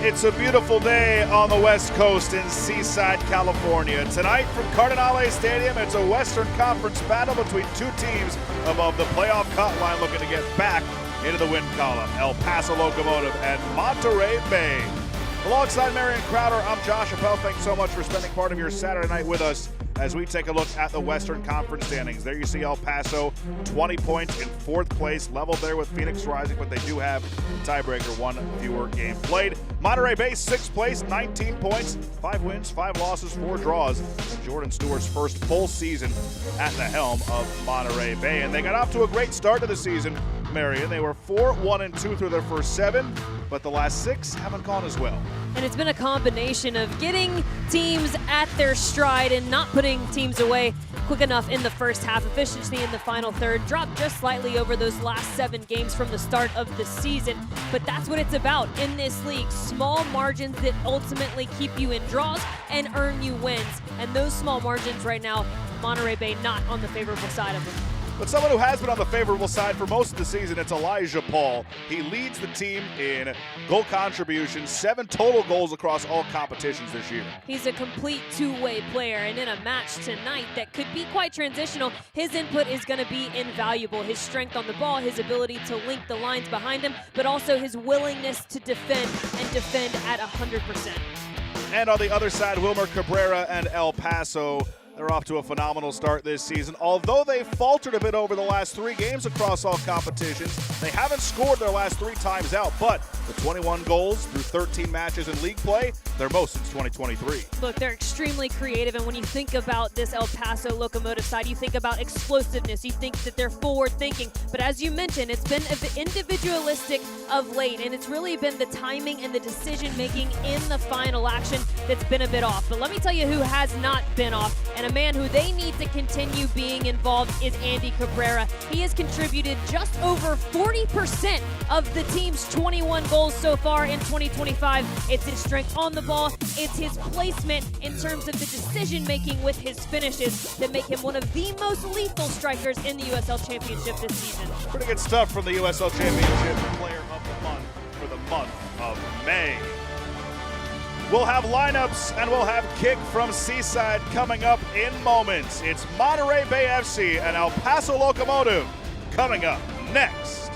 It's a beautiful day on the West Coast in Seaside, California. Tonight from Cardinale Stadium, it's a Western Conference battle between two teams above the playoff cut line looking to get back into the win column. El Paso Locomotive and Monterey Bay. Alongside Marion Crowder, I'm Josh Appel. Thanks so much for spending part of your Saturday night with us as we take a look at the Western Conference standings. There you see El Paso, 20 points in fourth place, level there with Phoenix Rising, but they do have a tiebreaker, one fewer game played. Monterey Bay, sixth place, 19 points, 5 wins, 5 losses, 4 draws. Jordan Stewart's first full season at the helm of Monterey Bay, and they got off to a great start to the season, Marion. They were 4-1-2 through their first 7, but the last 6 haven't gone as well. And it's been a combination of getting teams at their stride and not putting teams away quick enough in the first half. Efficiency in the final third dropped just slightly over those last 7 games from the start of the season. But that's what it's about in this league. Small margins that ultimately keep you in draws and earn you wins. And those small margins right now, Monterey Bay not on the favorable side of them. But someone who has been on the favorable side for most of the season, it's Elijah Paul. He leads the team in goal contributions, 7 total goals across all competitions this year. He's a complete two-way player, and in a match tonight that could be quite transitional, his input is going to be invaluable. His strength on the ball, his ability to link the lines behind him, but also his willingness to defend and defend at 100%. And on the other side, Wilmer Cabrera and El Paso. They're off to a phenomenal start this season. Although they faltered a bit over the last 3 games across all competitions, they haven't scored their last 3 times out, but the 21 goals through 13 matches in league play, their most since 2023. Look, they're extremely creative, and when you think about this El Paso Locomotive side, you think about explosiveness, you think that they're forward-thinking, but as you mentioned, it's been individualistic of late, and it's really been the timing and the decision-making in the final action that's been a bit off. But let me tell you who has not been off, and a man who they need to continue being involved is Andy Cabrera. He has contributed just over 40% of the team's 21 goals so far in 2025. It's his strength on the ball, it's his placement in terms of the decision-making with his finishes that make him one of the most lethal strikers in the USL Championship this season. Pretty good stuff from the USL Championship Player of the Month for the month of May. We'll have lineups and we'll have kick from Seaside coming up in moments. It's Monterey Bay FC and El Paso Locomotive coming up next.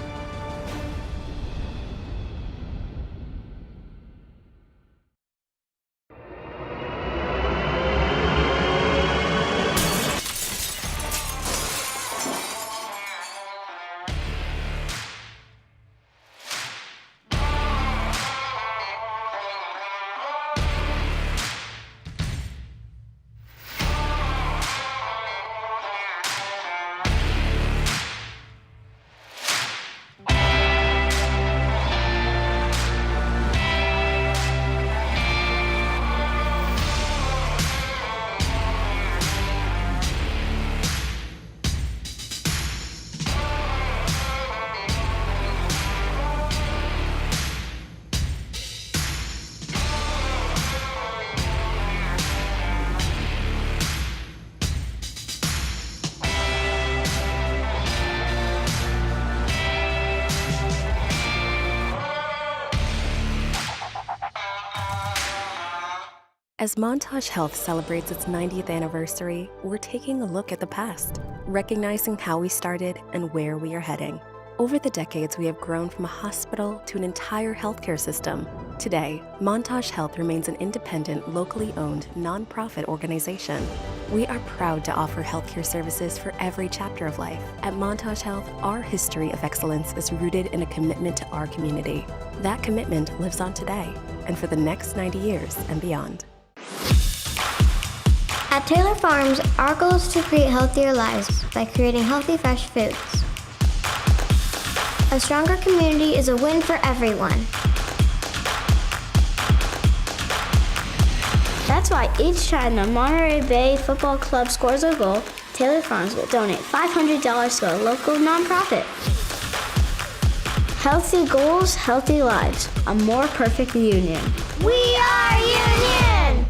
As Montage Health celebrates its 90th anniversary, we're taking a look at the past, recognizing how we started and where we are heading. Over the decades, we have grown from a hospital to an entire healthcare system. Today, Montage Health remains an independent, locally owned, nonprofit organization. We are proud to offer healthcare services for every chapter of life. At Montage Health, our history of excellence is rooted in a commitment to our community. That commitment lives on today and for the next 90 years and beyond. At Taylor Farms, our goal is to create healthier lives by creating healthy, fresh foods. A stronger community is a win for everyone. That's why each time the Monterey Bay Football Club scores a goal, Taylor Farms will donate $500 to a local nonprofit. Healthy goals, healthy lives. A more perfect union. We are Union!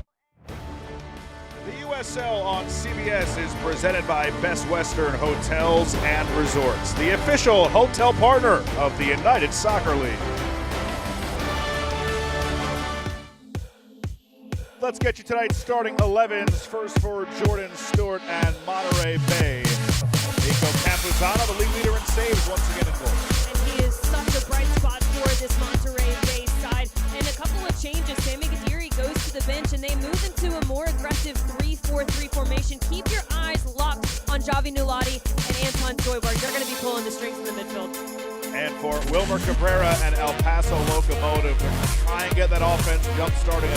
USL on CBS is presented by Best Western Hotels and Resorts, the official hotel partner of the United Soccer League. Let's get you tonight's starting 11s. First for Jordan Stewart and Monterey Bay. Nico Campuzano, the league leader in saves, once again in goal. And he is such a bright spot for this Monterey Bay side. And a couple of changes. Sammy Gadiri goes to the bench and they move into a more aggressive 3-4-3 formation. Keep your eyes locked on Javi Nulati and Anton Zoiberg. They're going to be pulling the strings in the midfield. And for Wilmer Cabrera and El Paso Locomotive, they're going to try and get that offense jump-started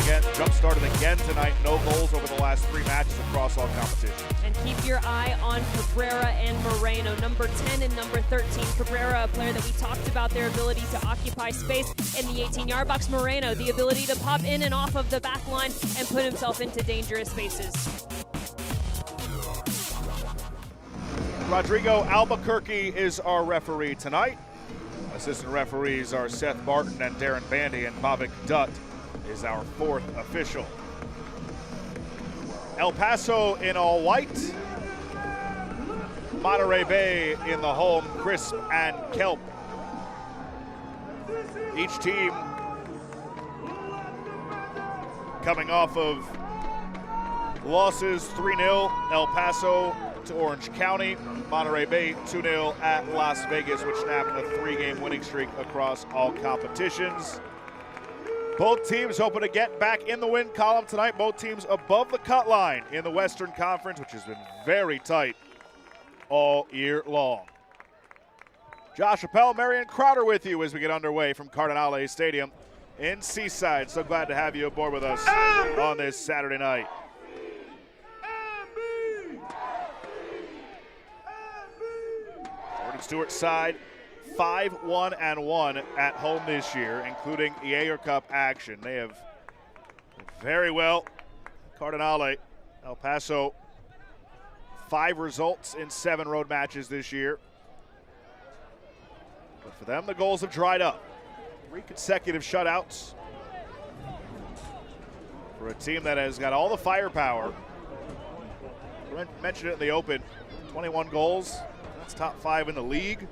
again tonight. No goals over the last 3 matches across all competitions. And keep your eye on Cabrera and Moreno, number 10 and number 13. Cabrera, a player that we talked about, their ability to occupy space in the 18-yard box. Moreno, the ability to pop in and off of the back line and put himself into dangerous spaces. Rodrigo Albuquerque is our referee tonight. Assistant referees are Seth Barton and Darren Bandy, and Bavik Dutt is our 4th official. El Paso in all white. Monterey Bay in the home, crisp and kelp. Each team coming off of losses, 3-0 El Paso to Orange County. Monterey Bay 2-0 at Las Vegas, which snapped a 3-game winning streak across all competitions. Both teams hoping to get back in the win column tonight. Both teams above the cut line in the Western Conference, which has been very tight all year long. Josh Appel, Marion Crowder with you as we get underway from Cardinale Stadium in Seaside. So glad to have you aboard with us on this Saturday night. Jordan Stewart's side 5-1-1 at home this year, including Jaeger Cup action. They have very well. Cardinale, El Paso, 5 results in 7 road matches this year. But for them, the goals have dried up. 3 consecutive shutouts for a team that has got all the firepower. I mentioned it in the open, 21 goals. That's top 5 in the league.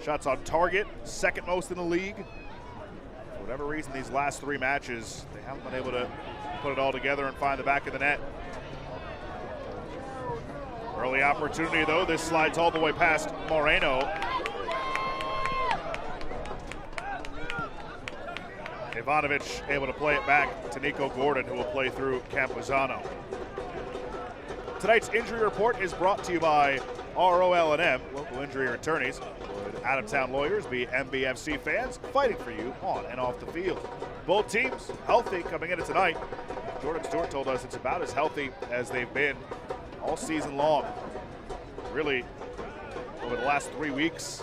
Shots on target, 2nd most in the league. For whatever reason, these last 3 matches, they haven't been able to put it all together and find the back of the net. Early opportunity, though. This slides all the way past Moreno. Ivanovic able to play it back to Nico Gordon, who will play through Campuzano. Tonight's injury report is brought to you by ROL&M, local injury attorneys. Would out-of-town lawyers be MBFC fans fighting for you on and off the field. Both teams healthy coming into tonight. Jordan Stewart told us it's about as healthy as they've been all season long. Really, over the last 3 weeks.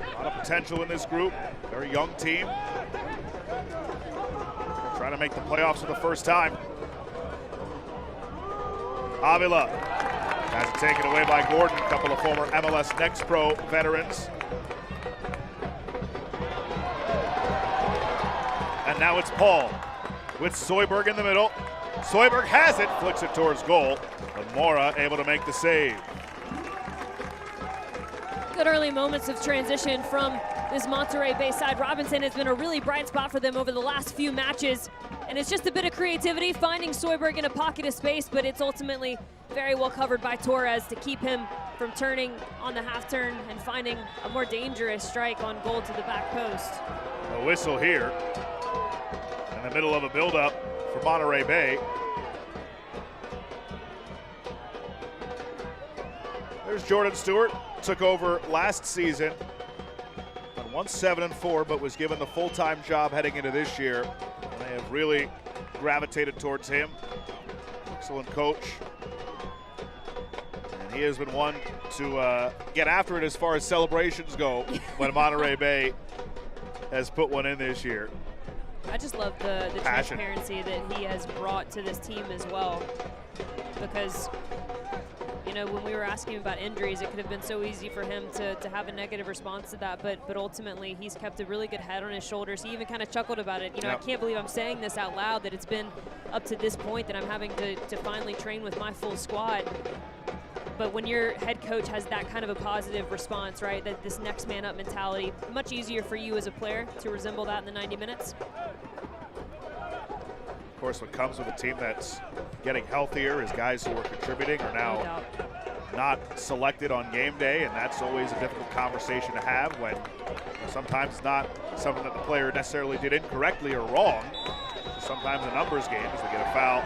A lot of potential in this group. Very young team. Trying to make the playoffs for the first time. Avila has it taken away by Gordon, a couple of former MLS Next Pro veterans. And now it's Paul with Zoiberg in the middle. Zoiberg has it, flicks it towards goal, but Mora able to make the save. Good early moments of transition from this Monterey Bay side. Robinson has been a really bright spot for them over the last few matches. And it's just a bit of creativity, finding Zoiberg in a pocket of space, but it's ultimately very well covered by Torres to keep him from turning on the half turn and finding a more dangerous strike on goal to the back post. A whistle here in the middle of a build-up for Monterey Bay. There's Jordan Stewart, took over last season on 1-7-4, but was given the full-time job heading into this year. They have really gravitated towards him. Excellent coach. And he has been one to get after it as far as celebrations go when Monterey Bay has put one in this year. I just love the transparency that he has brought to this team as well. Because, you know, when we were asking him about injuries, it could have been so easy for him to have a negative response to that, but ultimately he's kept a really good head on his shoulders. He even kind of chuckled about it. You know, I can't believe I'm saying this out loud, that it's been up to this point that I'm having to finally train with my full squad. But when your head coach has that kind of a positive response, right, that this next man up mentality, much easier for you as a player to resemble that in the 90 minutes. course, what comes with a team that's getting healthier is guys who are contributing are now not selected on game day, and that's always a difficult conversation to have when sometimes it's not something that the player necessarily did incorrectly or wrong. Sometimes a numbers game as they get a foul.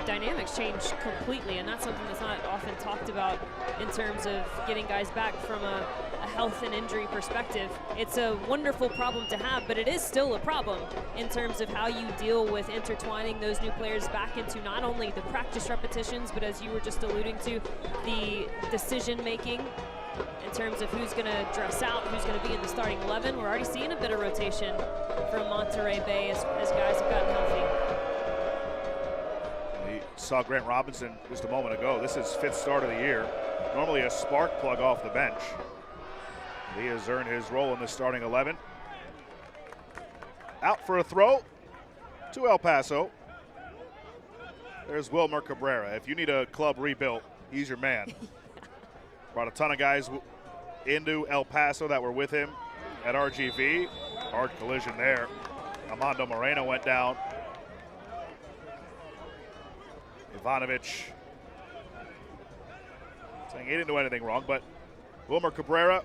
Dynamics change completely, and that's something that's not often talked about in terms of getting guys back from a health and injury perspective. It's a wonderful problem to have, but it is still a problem in terms of how you deal with intertwining those new players back into not only the practice repetitions, but as you were just alluding to, the decision making in terms of who's going to dress out, who's going to be in the starting 11. We're already seeing a bit of rotation from Monterey Bay as guys have gotten healthy. We saw Grant Robinson just a moment ago. This is 5th start of the year. Normally a spark plug off the bench. He has earned his role in the starting 11. Out for a throw to El Paso. There's Wilmer Cabrera. If you need a club rebuilt, he's your man. Brought a ton of guys into El Paso that were with him at RGV. Hard collision there. Armando Moreno went down. Ivanovic saying he didn't do anything wrong, but Wilmer Cabrera,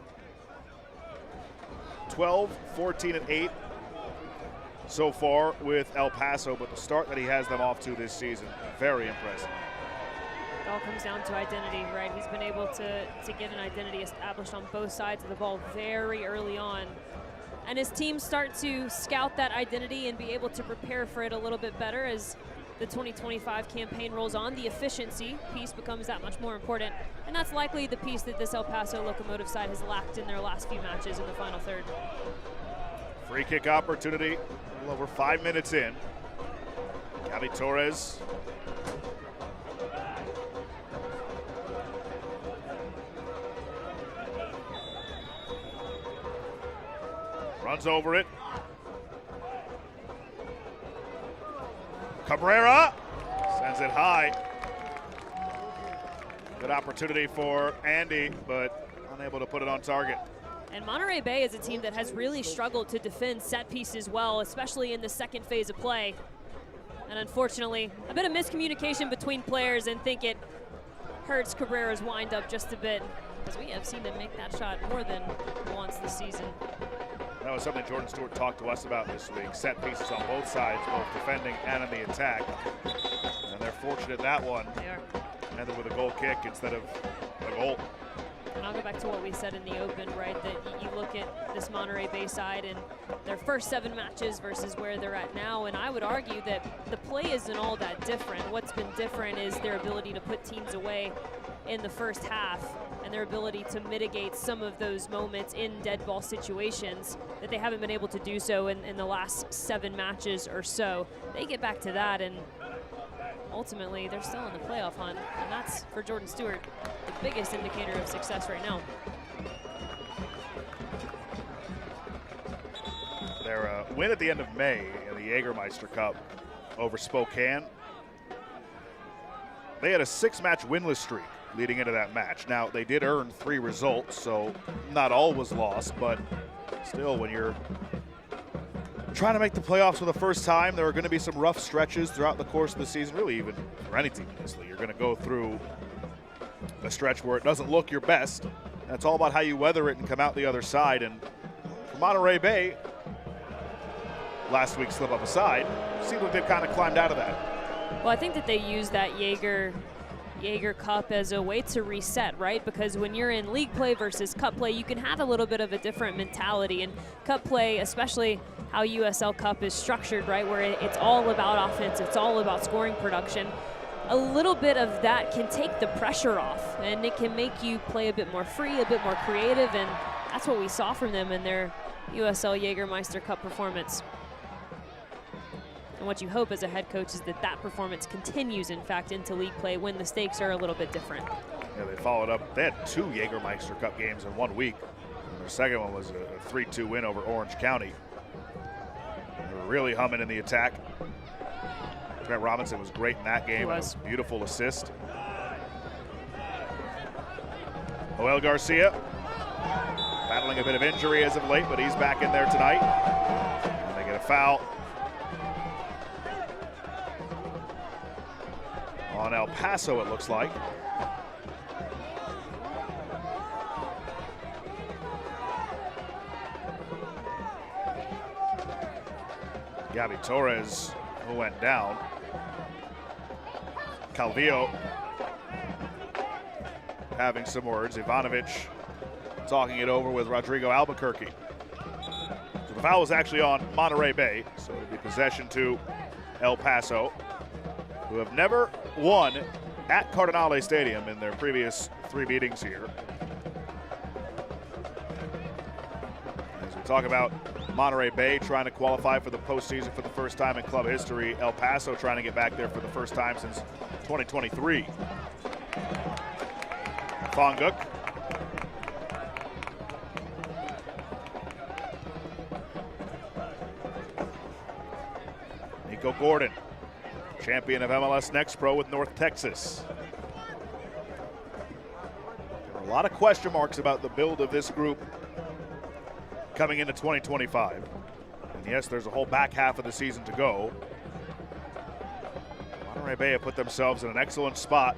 12, 14, and 8 so far with El Paso, but the start that he has them off to this season, very impressive. It all comes down to identity, right? He's been able to get an identity established on both sides of the ball very early on. And his teams start to scout that identity and be able to prepare for it a little bit better as the 2025 campaign rolls on. The efficiency piece becomes that much more important, and that's likely the piece that this El Paso Locomotive side has lacked in their last few matches in the final third. Free kick opportunity, a little over 5 minutes in. Gavi Torres. Runs over it. Cabrera sends it high. Good opportunity for Andy, but unable to put it on target. And Monterey Bay is a team that has really struggled to defend set pieces well, especially in the second phase of play. And unfortunately, a bit of miscommunication between players, and think it hurts Cabrera's wind up just a bit, because we have seen them make that shot more than once this season. That was something Jordan Stewart talked to us about this week. Set pieces on both sides, both defending and in the attack. And they're fortunate that one ended with a goal kick instead of a goal. And I'll go back to what we said in the open, right? That you look at this Monterey Bay side and their first 7 matches versus where they're at now, and I would argue that the play isn't all that different. What's been different is their ability to put teams away in the first half and their ability to mitigate some of those moments in dead ball situations that they haven't been able to do so in the last 7 matches or so. They get back to that, and ultimately they're still in the playoff hunt, and that's, for Jordan Stewart, the biggest indicator of success right now. Their win at the end of May in the Jägermeister Cup over Spokane, they had a 6-match winless streak leading into that match. Now, they did earn 3 results, so not all was lost, but still, when you're trying to make the playoffs for the first time, there are going to be some rough stretches throughout the course of the season, really even for any team in this league. You're going to go through a stretch where it doesn't look your best. And it's all about how you weather it and come out the other side. And for Monterey Bay, last week's slip up aside, seems like they've kind of climbed out of that. Well, I think that they use that Jaeger Cup as a way to reset, right? Because when you're in league play versus cup play, you can have a little bit of a different mentality. And cup play, especially how USL Cup is structured, right, where it's all about offense, it's all about scoring production, a little bit of that can take the pressure off, and it can make you play a bit more free, a bit more creative, and that's what we saw from them in their USL Jägermeister Cup performance. And what you hope as a head coach is that that performance continues, in fact, into league play when the stakes are a little bit different. Yeah, they followed up. They had 2 Jägermeister Cup games in 1 week. And their second one was a 3-2 win over Orange County. They were really humming in the attack. Grant Robinson was great in that game. He was. A beautiful assist. Joel Garcia battling a bit of injury as of late, but he's back in there tonight. And they get a foul. on El Paso, it looks like. Gabby Torres, who went down. Calvillo having some words. Ivanovic talking it over with Rodrigo Albuquerque. So the foul was actually on Monterey Bay, so it'll be possession to El Paso, who have never won at Cardinale Stadium in their previous 3 meetings here. As we talk about Monterey Bay trying to qualify for the postseason for the first time in club history, El Paso trying to get back there for the first time since 2023. Fonguk. Nico Gordon, champion of MLS Next Pro with North Texas. There are a lot of question marks about the build of this group coming into 2025. And yes, there's a whole back half of the season to go. Monterey Bay have put themselves in an excellent spot.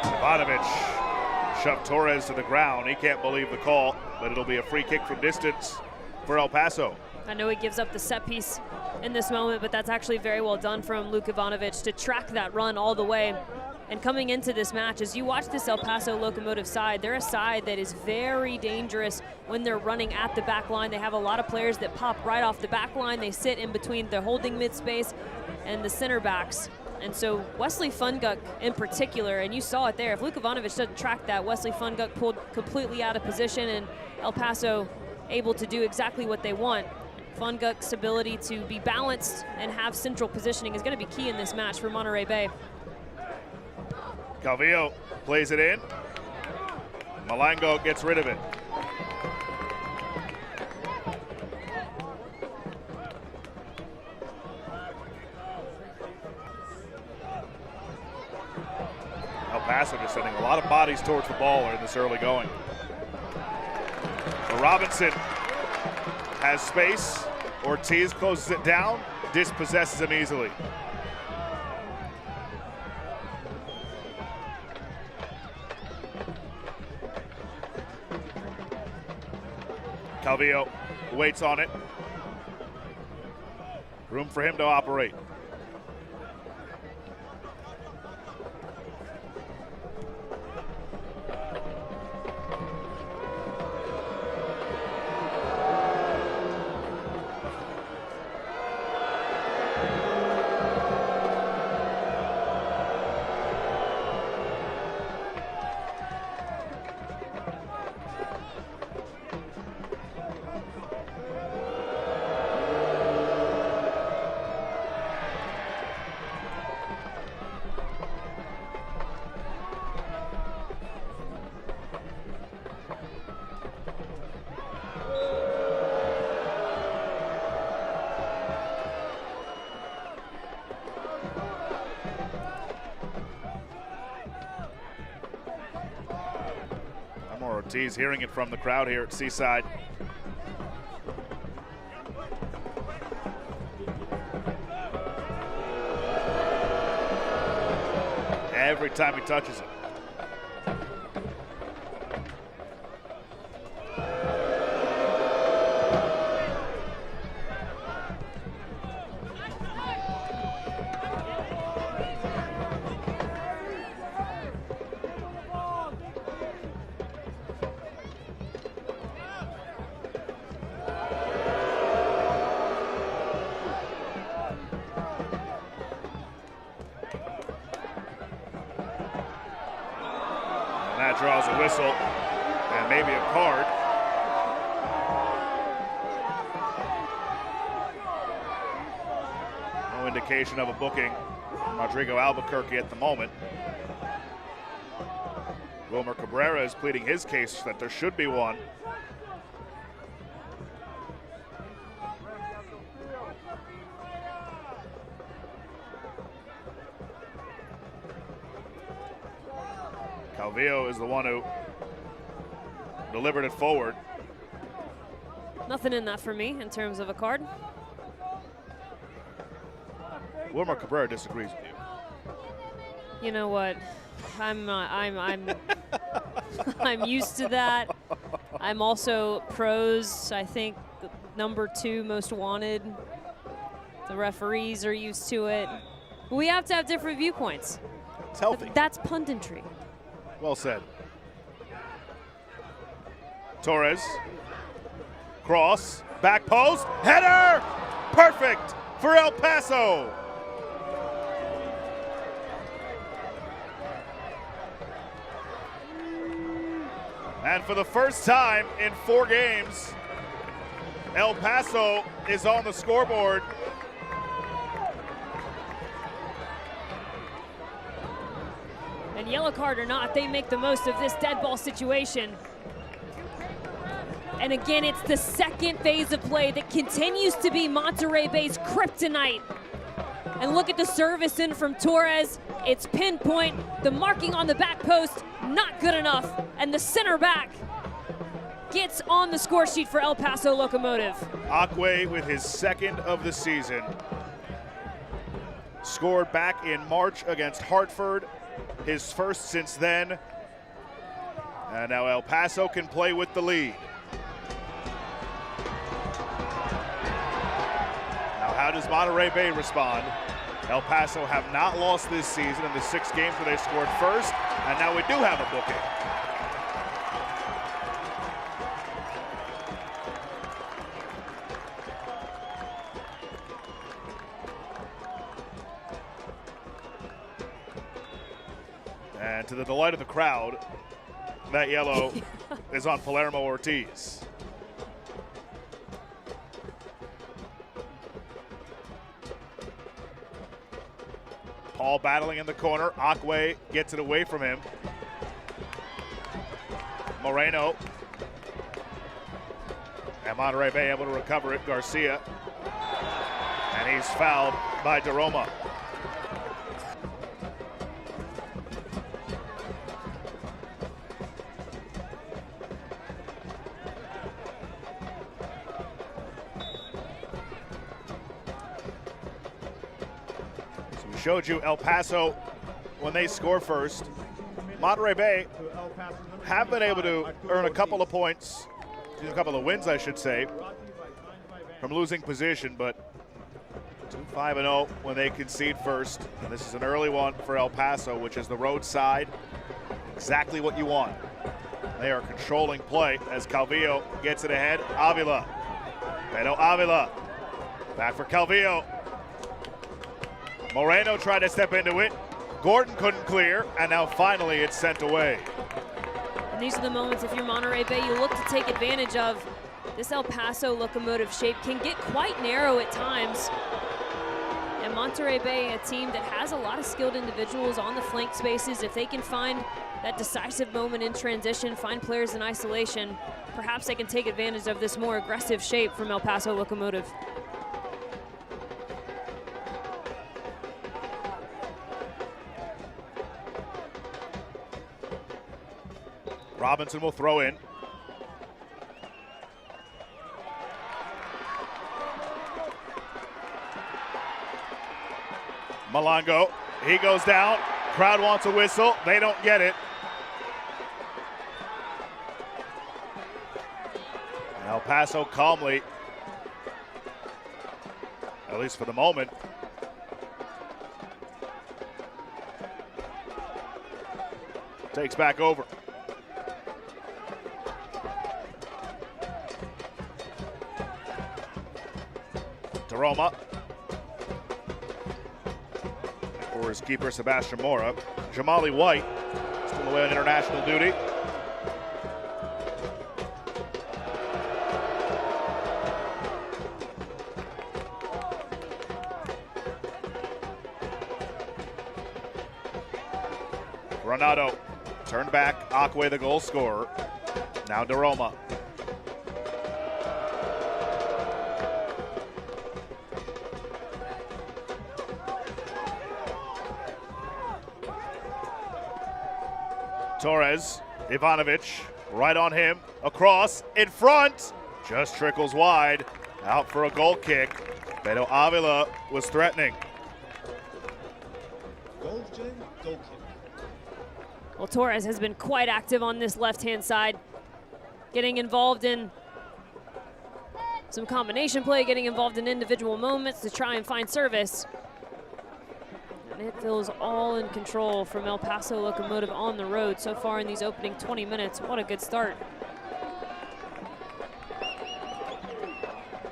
Ivanovic shoved Torres to the ground. He can't believe the call, but it'll be a free kick from distance for El Paso. I know he gives up the set piece in this moment, but that's actually very well done from Luke Ivanovic to track that run all the way. And coming into this match, as you watch this El Paso Locomotive side, they're a side that is very dangerous when they're running at the back line. They have a lot of players that pop right off the back line. They sit in between the holding mid space and the center backs. And so Wesley Funguk in particular, and you saw it there, if Luke Ivanovic doesn't track that, Wesley Funguk pulled completely out of position, and El Paso able to do exactly what they want. Funguk's ability to be balanced and have central positioning is going to be key in this match for Monterey Bay. Calvillo plays it in. Malango gets rid of it. El Paso just sending a lot of bodies towards the ball in this early going. So Robinson has space. Ortiz closes it down, dispossesses him easily. Calvillo waits on it. Room for him to operate. Ortiz hearing it from the crowd here at Seaside. Every time he touches it. That draws a whistle and maybe a card. No indication of a booking from Rodrigo Albuquerque at the moment. Wilmer Cabrera is pleading his case that there should be one. Calvillo is the one who delivered it forward. Nothing in that for me in terms of a card. Wilmer Cabrera disagrees with you. You know what? I'm I'm used to that. I'm also pros. I think number 2 most wanted. The referees are used to it. We have to have different viewpoints. It's healthy. That's punditry. Well said. Torres. Cross. Back post. Header! Perfect for El Paso. And for the first time in 4 games, El Paso is on the scoreboard. And yellow card or not, they make the most of this dead ball situation. And again, it's the second phase of play that continues to be Monterey Bay's kryptonite. And look at the service in from Torres. It's pinpoint. The marking on the back post, not good enough. And the center back gets on the score sheet for El Paso Locomotive. Akwe with his 2nd of the season. Scored back in March against Hartford, his 1st since then. And now El Paso can play with the lead. Now how does Monterey Bay respond? El Paso have not lost this season in the 6 games where they scored first, and now we do have a booking. And to the delight of the crowd, that yellow is on Palermo Ortiz. Paul battling in the corner. Akwe gets it away from him. Moreno. And Monterey Bay able to recover it. Garcia. And he's fouled by DeRoma. Showed you El Paso when they score first. Monterey Bay have been able to earn a couple of points, a couple of wins, I should say, from losing position, but 2-5-0 when they concede first. And this is an early one for El Paso, which is the roadside. Exactly what you want. They are controlling play as Calvillo gets it ahead. Avila. Beto Avila. Back for Calvillo. Moreno tried to step into it. Gordon couldn't clear, and now finally it's sent away. And these are the moments, if you're Monterey Bay, you look to take advantage of. This El Paso Locomotive shape can get quite narrow at times. And Monterey Bay, a team that has a lot of skilled individuals on the flank spaces, if they can find that decisive moment in transition, find players in isolation, perhaps they can take advantage of this more aggressive shape from El Paso Locomotive. Robinson will throw in. Malongo, he goes down. Crowd wants a whistle. They don't get it. El Paso calmly, at least for the moment, takes back over. Roma. For his keeper, Sebastian Mora. Jamali White, still away on international duty. Ronaldo, turned back, Akwe the goal scorer. Now DeRoma. Torres, Ivanovic, right on him, across, in front, just trickles wide, out for a goal kick. Beto Avila was threatening. Goal kick. Well, Torres has been quite active on this left-hand side, getting involved in some combination play, getting involved in individual moments to try and find service. And it feels all in control from El Paso Locomotive on the road so far in these opening 20 minutes. What a good start.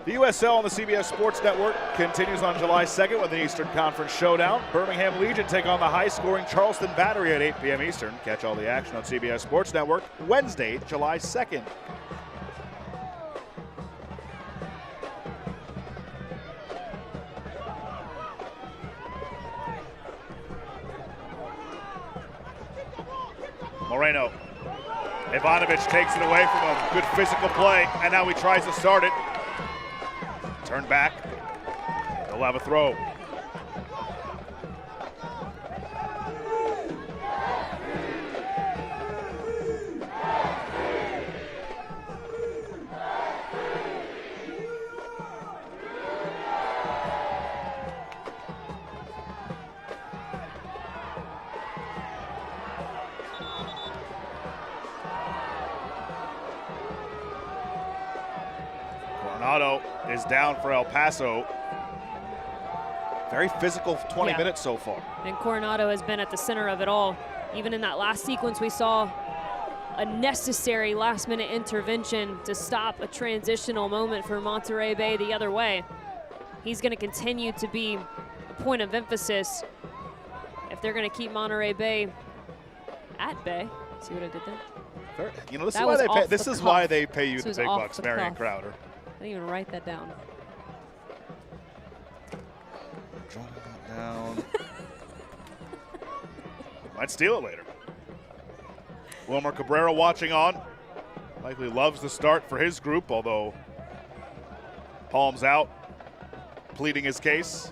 The USL on the CBS Sports Network continues on July 2nd with the Eastern Conference Showdown. Birmingham Legion take on the high-scoring Charleston Battery at 8 p.m. Eastern. Catch all the action on CBS Sports Network Wednesday, July 2nd. Moreno. Ivanovic takes it away from him. Good physical play, and now he tries to start it. Turn back. They'll have a throw. Coronado is down for El Paso. Very physical 20 minutes so far. And Coronado has been at the center of it all. Even in that last sequence, we saw a necessary last-minute intervention to stop a transitional moment for Monterey Bay the other way. He's going to continue to be a point of emphasis if they're going to keep Monterey Bay at bay. See what I did there? You know, this is why they pay you the big bucks, Marion Crowder. I didn't even write that down. Dropping that down. Might steal it later. Wilmer Cabrera watching on. Likely loves the start for his group, although Palm's out, pleading his case.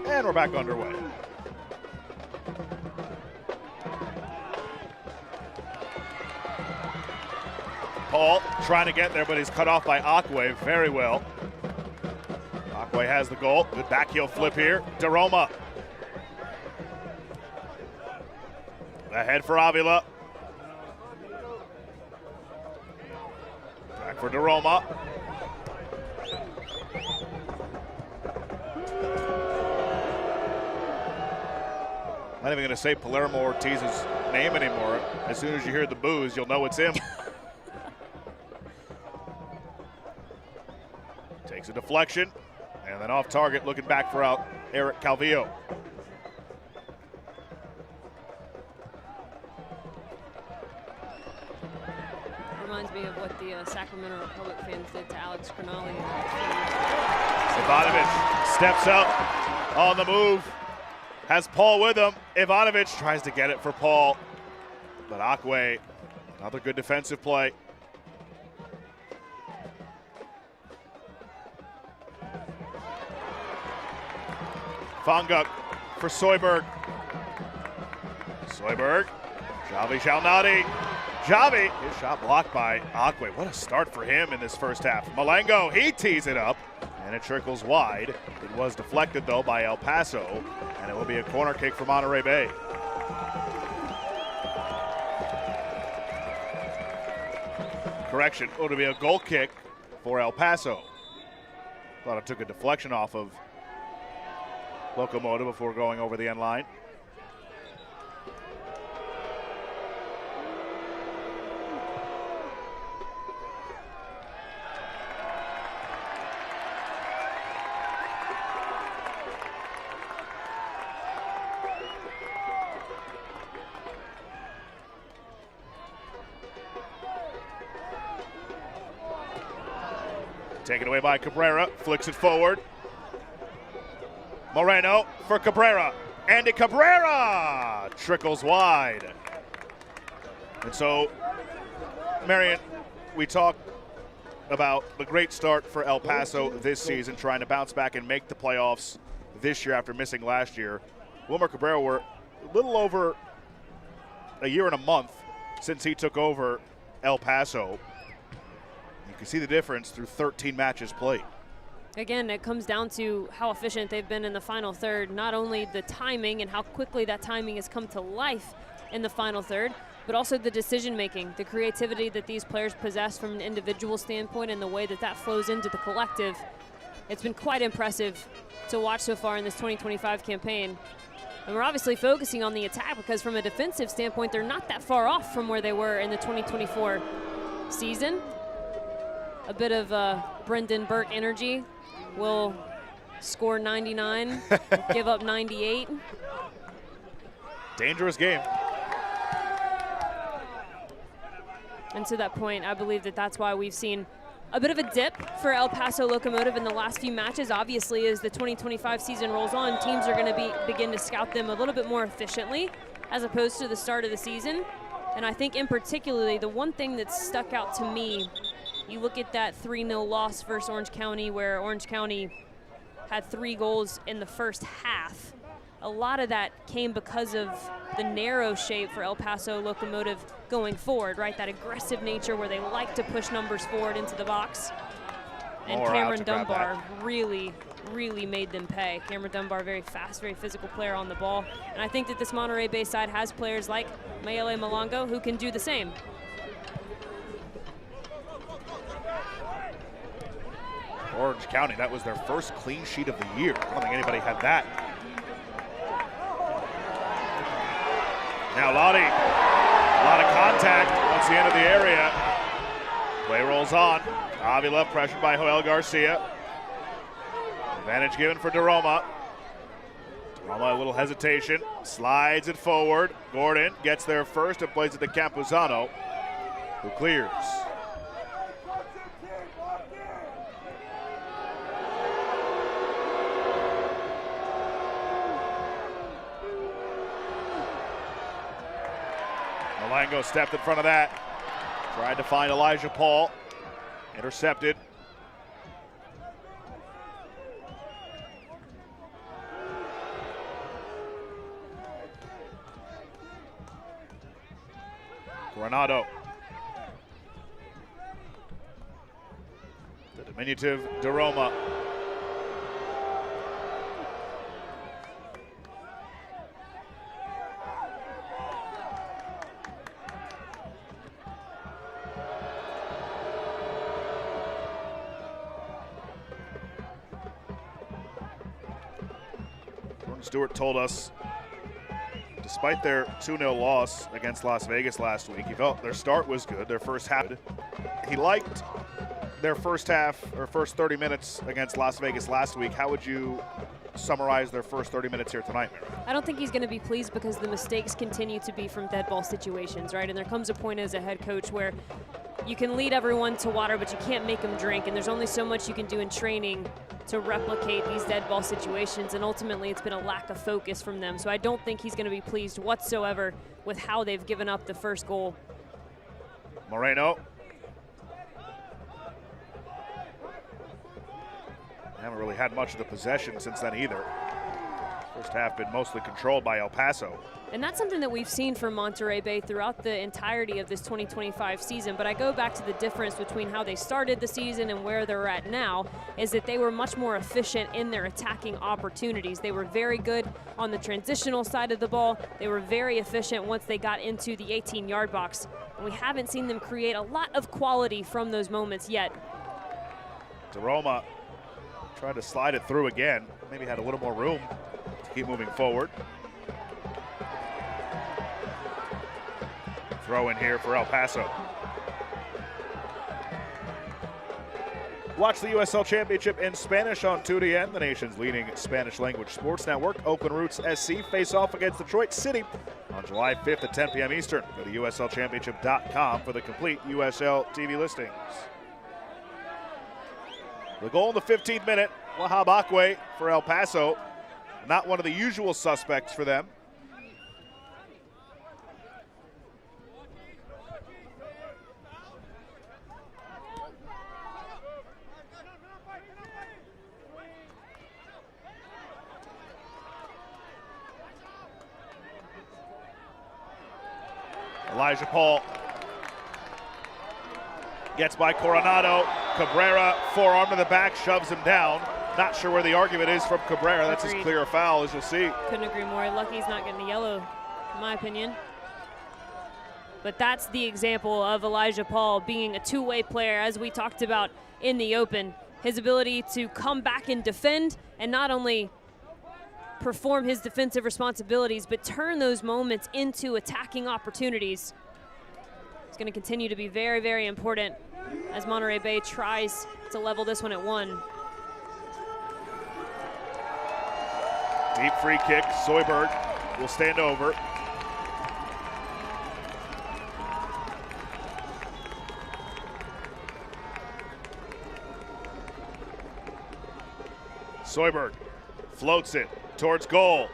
And we're back underway. Paul trying to get there, but he's cut off by Akwe very well. Akwe has the goal. Good back heel flip here. DeRoma. Ahead for Avila. Back for DeRoma. Not even going to say Palermo Ortiz's name anymore. As soon as you hear the boos, you'll know it's him. Takes a deflection, and then off target, looking back for out Eric Calvillo. Reminds me of what the Sacramento Republic fans did to Alex Cronali. Ivanovic steps up on the move. Has Paul with him. Ivanovic tries to get it for Paul. But Akwe, another good defensive play. Fanguk for Soyberg. Soyberg. Javi Shalnati. Javi, his shot blocked by Akwe. What a start for him in this first half. Malengo, he tees it up, and it trickles wide. It was deflected, though, by El Paso, and it will be a corner kick for Monterey Bay. Correction, it'll be a goal kick for El Paso. Thought it took a deflection off of Locomotive before going over the end line. Taken away by Cabrera, flicks it forward. Moreno for Cabrera. Andy Cabrera trickles wide. And so, Marion, we talked about the great start for El Paso this season, trying to bounce back and make the playoffs this year after missing last year. Wilmer Cabrera, were a little over a year and a month since he took over El Paso. You can see the difference through 13 matches played. Again, it comes down to how efficient they've been in the final third. Not only the timing and how quickly that timing has come to life in the final third, but also the decision-making, the creativity that these players possess from an individual standpoint and the way that that flows into the collective. It's been quite impressive to watch so far in this 2025 campaign. And we're obviously focusing on the attack because from a defensive standpoint, they're not that far off from where they were in the 2024 season. A bit of Brendan Burke energy. Will score 99, give up 98. Dangerous game. And to that point, I believe that that's why we've seen a bit of a dip for El Paso Locomotive in the last few matches. Obviously, as the 2025 season rolls on, teams are going to begin to scout them a little bit more efficiently as opposed to the start of the season. And I think in particularly, the one thing that stuck out to me, you look at that 3-0 loss versus Orange County, where Orange County had 3 goals in the first half. A lot of that came because of the narrow shape for El Paso Locomotive going forward, right? That aggressive nature where they like to push numbers forward into the box. And Cameron Dunbar really made them pay. Cameron Dunbar, very fast, very physical player on the ball. And I think that this Monterey Bay side has players like Mayele Malongo who can do the same. Orange County, that was their first clean sheet of the year. I don't think anybody had that. Now Lottie, a lot of contact once the end of the area. Play rolls on. Avila pressured by Joel Garcia. Advantage given for DeRoma. DeRoma, a little hesitation, slides it forward. Gordon gets there first and plays it to Campuzano, who clears. Malango stepped in front of that. Tried to find Elijah Paul. Intercepted. Coronado. The diminutive DeRoma. Stewart told us, despite their 2-0 loss against Las Vegas last week, he felt their start was good, their first half. He liked their first half, or first 30 minutes against Las Vegas last week. How would you summarize their first 30 minutes here tonight, Mary? I don't think he's going to be pleased because the mistakes continue to be from dead ball situations, right? And there comes a point as a head coach where you can lead everyone to water, but you can't make them drink. And there's only so much you can do in training to replicate these dead ball situations. And ultimately, it's been a lack of focus from them. So I don't think he's going to be pleased whatsoever with how they've given up the first goal. Moreno. Haven't really had much of the possession since then either. First half been mostly controlled by El Paso. And that's something that we've seen from Monterey Bay throughout the entirety of this 2025 season. But I go back to the difference between how they started the season and where they're at now, is that they were much more efficient in their attacking opportunities. They were very good on the transitional side of the ball. They were very efficient once they got into the 18-yard box. And we haven't seen them create a lot of quality from those moments yet. DeRoma tried to slide it through again. Maybe had a little more room to keep moving forward. Throw in here for El Paso. Watch the USL Championship in Spanish on 2DN, the nation's leading Spanish language sports network. Oakland Roots SC face off against Detroit City on July 5th at 10 p.m. Eastern. Go to USLChampionship.com for the complete USL TV listings. The goal in the 15th minute, Wahab Akwe for El Paso. Not one of the usual suspects for them. Elijah Paul gets by Coronado. Cabrera, forearm to the back, shoves him down. Not sure where the argument is from Cabrera. That's as clear a foul as you'll see. Couldn't agree more. Lucky he's not getting a yellow, in my opinion. But that's the example of Elijah Paul being a two-way player, as we talked about in the open. His ability to come back and defend, and not only perform his defensive responsibilities, but turn those moments into attacking opportunities. It's going to continue to be very, very important as Monterey Bay tries to level this one at 1. Deep free kick, Zoidberg will stand over. Zoidberg floats it towards goal.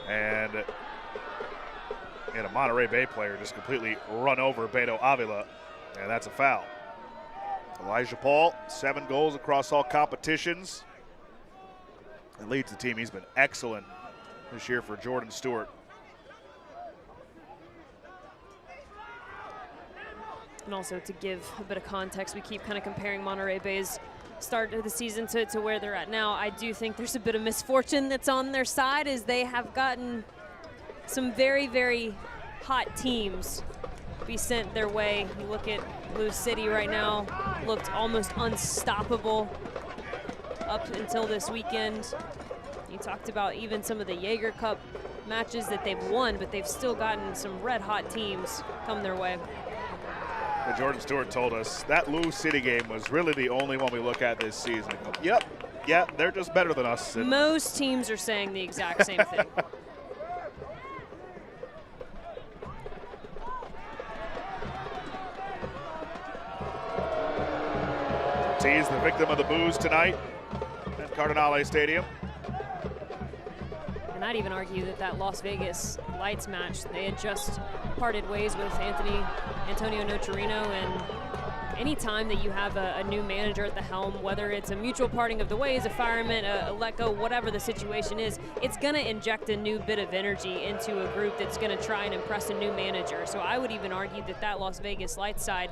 And a Monterey Bay player just completely run over Beto Avila, and that's a foul. Elijah Paul, 7 goals across all competitions. And leads the team. He's been excellent this year for Jordan Stewart. And also to give a bit of context, we keep kind of comparing Monterey Bay's start of the season to where they're at now. I do think there's a bit of misfortune that's on their side, as they have gotten some very, very hot teams be sent their way. You look at Blue City right now, looked almost unstoppable up until this weekend. You talked about even some of the Jaeger Cup matches that they've won, but they've still gotten some red hot teams come their way. But Jordan Stewart told us that Lou City game was really the only one we look at this season. Yep, yeah, they're just better than us. Most teams are saying the exact same thing. Ortiz, the victim of the booze tonight at Cardinale Stadium. And I'd even argue that Las Vegas Lights match, they had just parted ways with Antonio Nocerino, and any time that you have a new manager at the helm, whether it's a mutual parting of the ways, a fireman, a let go, whatever the situation is, it's going to inject a new bit of energy into a group that's going to try and impress a new manager. So I would even argue that Las Vegas Lights side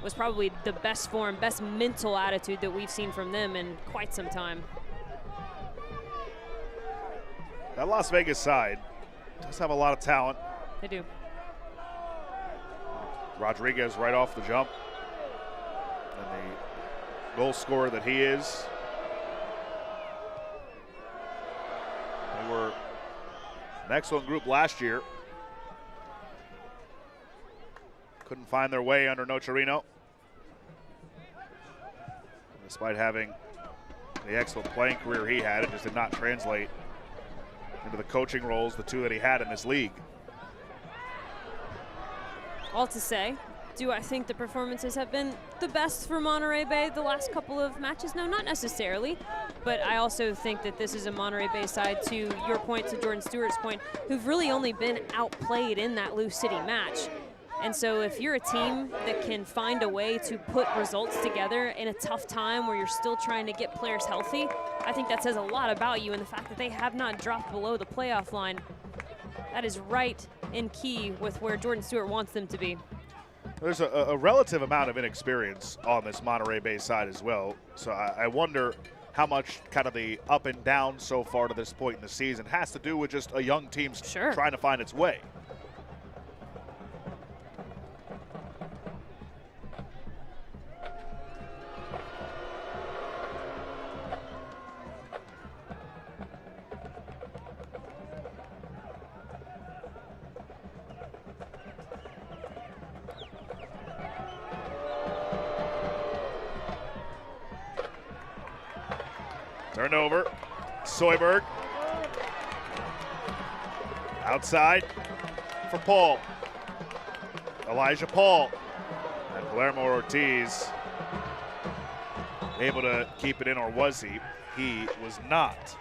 was probably the best form, best mental attitude that we've seen from them in quite some time. That Las Vegas side does have a lot of talent. They do. Rodriguez right off the jump. And the goal scorer that he is. They were an excellent group last year. Couldn't find their way under Nocerino. Despite having the excellent playing career he had, it just did not translate into the coaching roles, the two that he had in this league. All to say, do I think the performances have been the best for Monterey Bay the last couple of matches? No, not necessarily. But I also think that this is a Monterey Bay side, to your point, to Jordan Stewart's point, who've really only been outplayed in that Lou City match. And so if you're a team that can find a way to put results together in a tough time where you're still trying to get players healthy, I think that says a lot about you, and the fact that they have not dropped below the playoff line. That is right in key with where Jordan Stewart wants them to be. There's a relative amount of inexperience on this Monterey Bay side as well. So I wonder how much kind of the up and down so far to this point in the season has to do with just a young team trying to find its way. Turnover, Zoidberg. Outside for Paul. Elijah Paul. And Palermo Ortiz able to keep it in, or was he? He was not.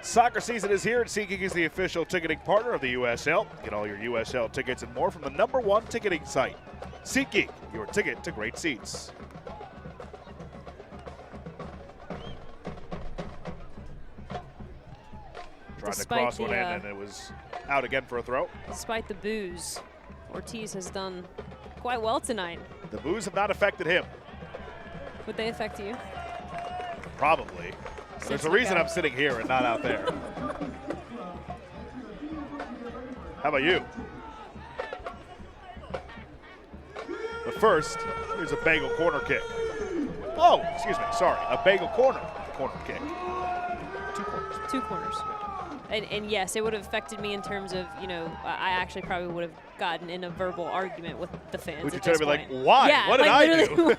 Soccer season is here, and SeatGeek is the official ticketing partner of the USL. Get all your USL tickets and more from the #1 ticketing site. SeatGeek, your ticket to great seats. Tried to cross one in, and it was out again for a throw. Despite the boos, Ortiz has done quite well tonight. The boos have not affected him. Would they affect you? Probably. There's a reason I'm sitting here and not out there. How about you? But first, here's a bagel corner kick. Oh, excuse me, sorry, a bagel corner kick. 2 corners. 2 corners. And yes, it would have affected me in terms of, you know, I actually probably would have gotten in a verbal argument with the fans. Would you tell me, like, why? Yeah, what did I do?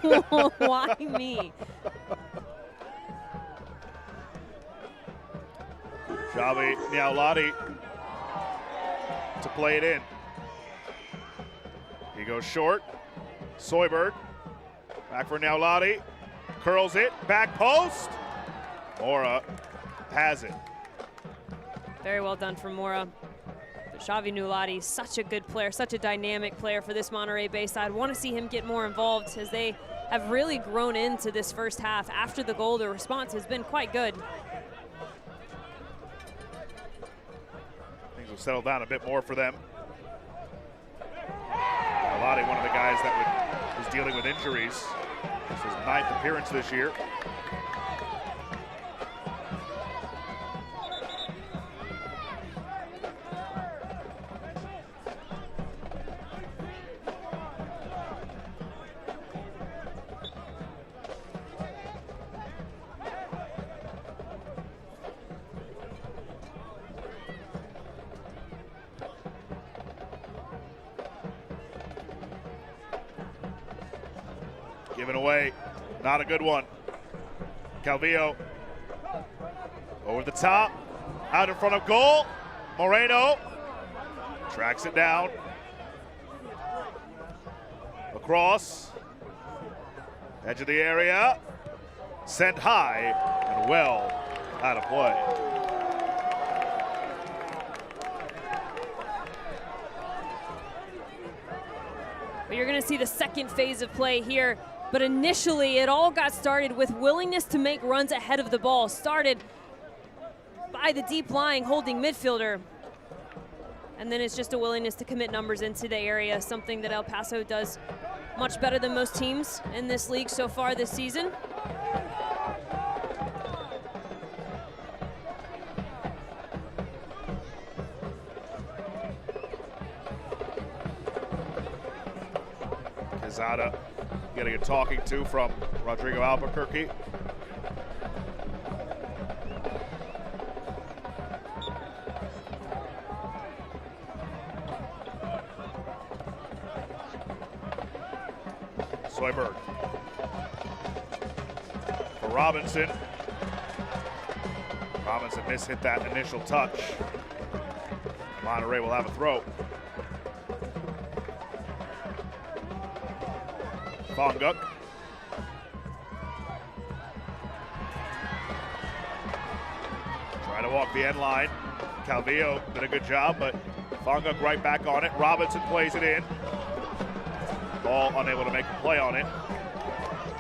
Why me? Xavi Niaulati to play it in. He goes short. Soyberg back for Niaulati. Curls it. Back post. Mora has it. Very well done from Mora. But Xavi Niaulati, such a good player, such a dynamic player for this Monterey Bay side. Want to see him get more involved as they have really grown into this first half. After the goal, the response has been quite good. Things will settle down a bit more for them. Niaulati, one of the guys that was dealing with injuries. This is his 9th appearance this year. Given away, not a good one. Calvillo over the top, out in front of goal. Moreno tracks it down. Across, edge of the area, sent high and well out of play. But you're going to see the second phase of play here. But initially, it all got started with willingness to make runs ahead of the ball. Started by the deep lying holding midfielder. And then it's just a willingness to commit numbers into the area, something that El Paso does much better than most teams in this league so far this season. Quezada getting a talking to from Rodrigo Albuquerque. Soyberg for Robinson. Robinson mishit that initial touch. Monterey will have a throw. Fonguk. Trying to walk the end line. Calvillo did a good job, but Fonguk right back on it. Robinson plays it in. Ball unable to make a play on it.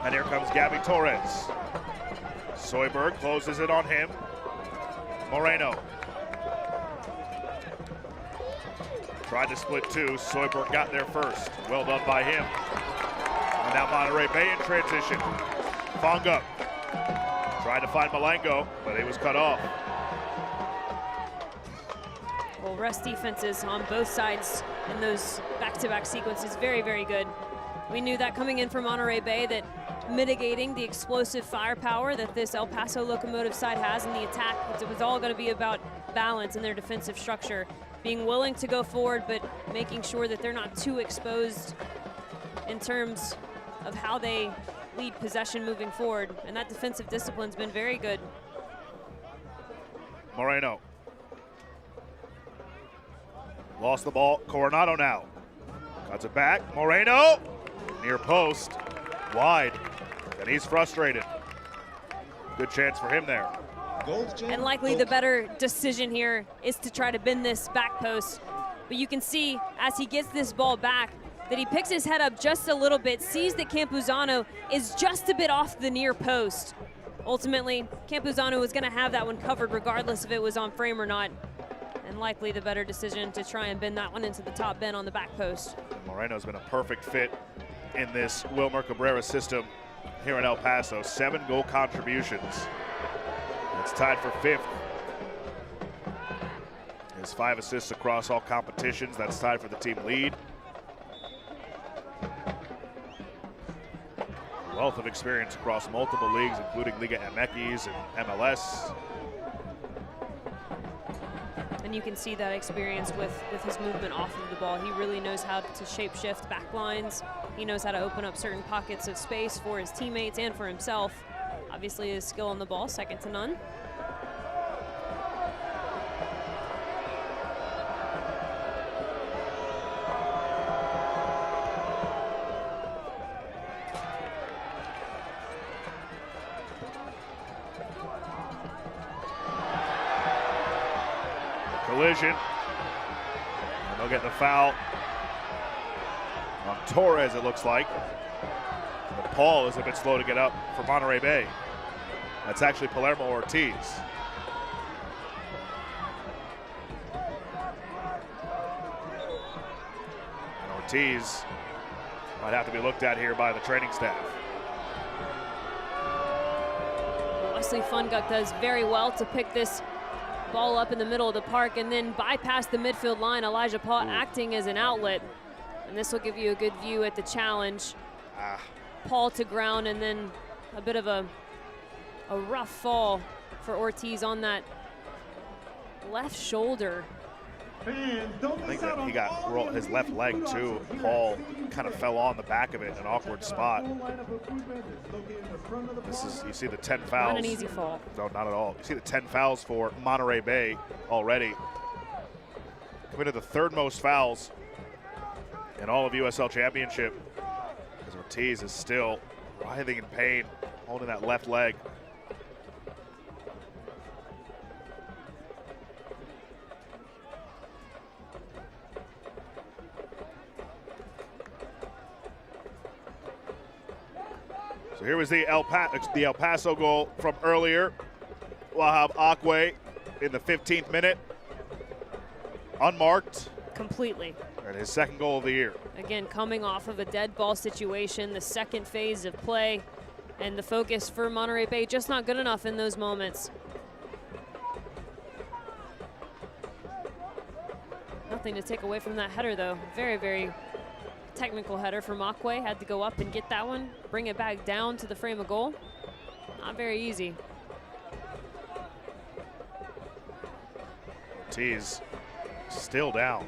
And here comes Gabby Torres. Soyberg closes it on him. Moreno. Tried to split 2. Soyberg got there first. Well done by him. And now Monterey Bay in transition. Fonguk tried to find Malengo, but he was cut off. Well, rest defenses on both sides in those back-to-back sequences, very, very good. We knew that coming in from Monterey Bay, that mitigating the explosive firepower that this El Paso Locomotive side has in the attack, it was all going to be about balance in their defensive structure, being willing to go forward, but making sure that they're not too exposed in terms of how they lead possession moving forward. And that defensive discipline's been very good. Moreno. Lost the ball. Coronado now. Cuts it back. Moreno. Near post. Wide. And he's frustrated. Good chance for him there. And likely the better decision here is to try to bend this back post. But you can see as he gets this ball back that he picks his head up just a little bit, sees that Campuzano is just a bit off the near post. Ultimately, Campuzano was going to have that one covered regardless if it was on frame or not. And likely the better decision to try and bend that one into the top bin on the back post. Moreno's been a perfect fit in this Wilmer Cabrera system here in El Paso. 7 goal contributions. It's tied for 5th. His 5 assists across all competitions. That's tied for the team lead. Wealth of experience across multiple leagues, including Liga MX and MLS. And you can see that experience with his movement off of the ball. He really knows how to shape shift back lines. He knows how to open up certain pockets of space for his teammates and for himself. Obviously his skill on the ball, second to none. Collision. And they'll get the foul on Torres, it looks like. But Paul is a bit slow to get up for Monterey Bay. That's actually Palermo Ortiz. And Ortiz might have to be looked at here by the training staff. Wesley Fungut does very well to pick this ball up in the middle of the park and then bypass the midfield line. Elijah Paul acting as an outlet. And this will give you a good view at the challenge. Paul to ground, and then a bit of a rough fall for Ortiz on that left shoulder. I think that he got his left leg too. Paul kind of fell on the back of it in an awkward spot. This is, you see the 10 fouls. Not an easy fall. No, not at all. You see the 10 fouls for Monterey Bay already. Committed the 3rd most fouls in all of USL Championship. As Ortiz is still writhing in pain, holding that left leg. So here was the El Paso goal from earlier. Wahab Akwe in the 15th minute. Unmarked. Completely. And his 2nd goal of the year. Again, coming off of a dead ball situation, the 2nd phase of play, and the focus for Monterey Bay just not good enough in those moments. Nothing to take away from that header though. Very, very technical header from Akwe. Had to go up and get that one, bring it back down to the frame of goal. Not very easy. Ortiz still down.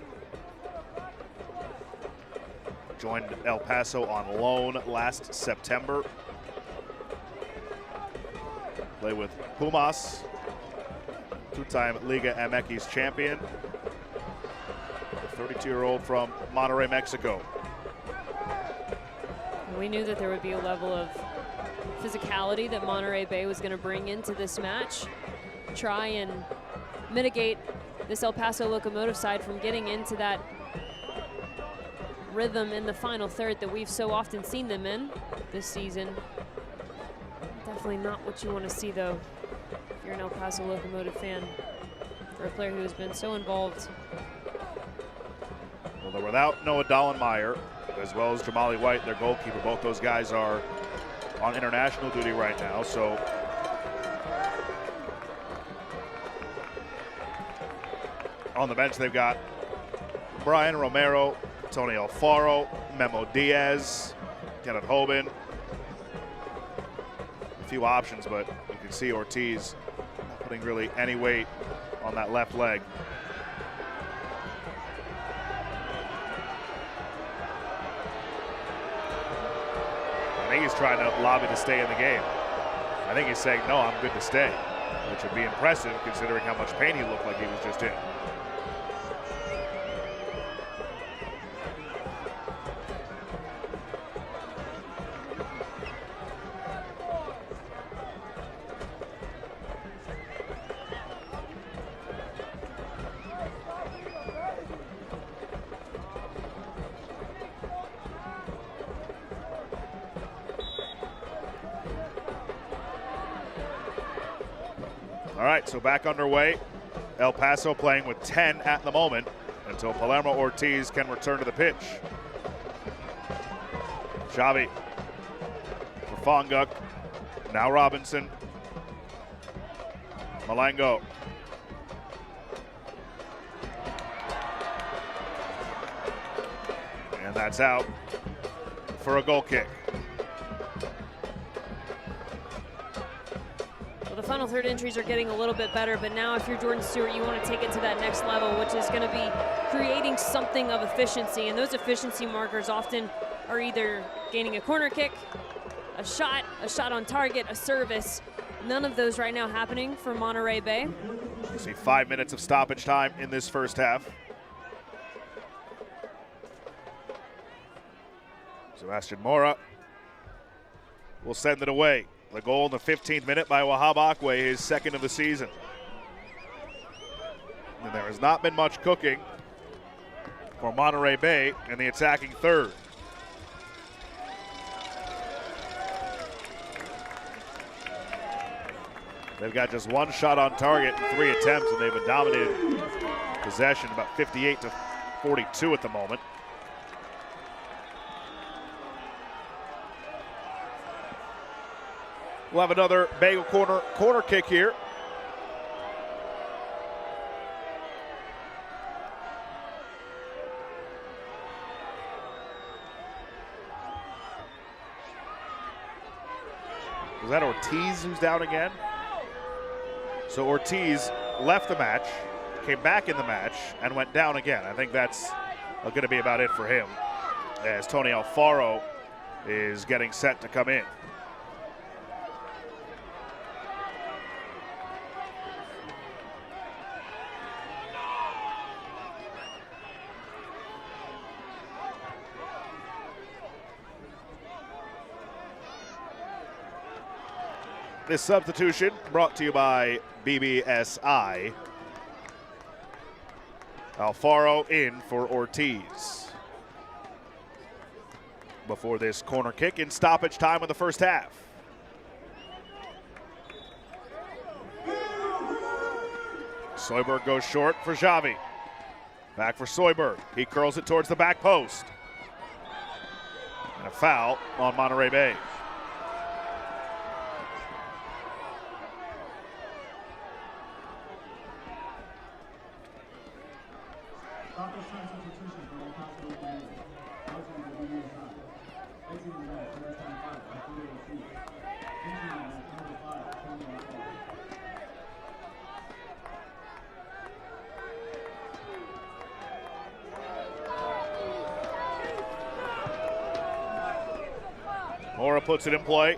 Joined El Paso on loan last September. Play with Pumas, 2-time Liga MX champion. The 32-year-old from Monterrey, Mexico. We knew that there would be a level of physicality that Monterey Bay was going to bring into this match. Try and mitigate this El Paso Locomotive side from getting into that rhythm in the final third that we've so often seen them in this season. Definitely not what you want to see though, if you're an El Paso Locomotive fan, for a player who has been so involved. Well, they're without Noah Dollenmeyer, as well as Jamali White, their goalkeeper. Both those guys are on international duty right now, so on the bench they've got Brian Romero, Tony Alfaro, Memo Diaz, Kenneth Hoban. A few options, but you can see Ortiz not putting really any weight on that left leg. I think he's trying to lobby to stay in the game. I think he's saying, no, I'm good to stay, which would be impressive considering how much pain he looked like he was just in. All right, so back underway. El Paso playing with 10 at the moment until Palermo Ortiz can return to the pitch. Xavi for Fonguk. Now Robinson. Malango. And that's out for a goal kick. Well, the final third entries are getting a little bit better, but now if you're Jordan Stewart, you want to take it to that next level, which is going to be creating something of efficiency. And those efficiency markers often are either gaining a corner kick, a shot on target, a service. None of those right now happening for Monterey Bay. You see 5 minutes of stoppage time in this first half. Sebastian Mora will send it away. The goal in the 15th minute by Wahab Akwe, his second of the season. And there has not been much cooking for Monterey Bay in the attacking third. They've got just one shot on target in 3 attempts, and they've been dominated possession about 58-42 at the moment. We'll have another Bagel corner kick here. Was that Ortiz who's down again? So Ortiz left the match, came back in the match, and went down again. I think that's going to be about it for him, as Tony Alfaro is getting set to come in. This substitution brought to you by BBSI. Alfaro in for Ortiz. Before this corner kick in stoppage time of the first half. Soyberg goes short for Xavi. Back for Soyberg. He curls it towards the back post. And a foul on Monterey Bay. Mora puts it in play.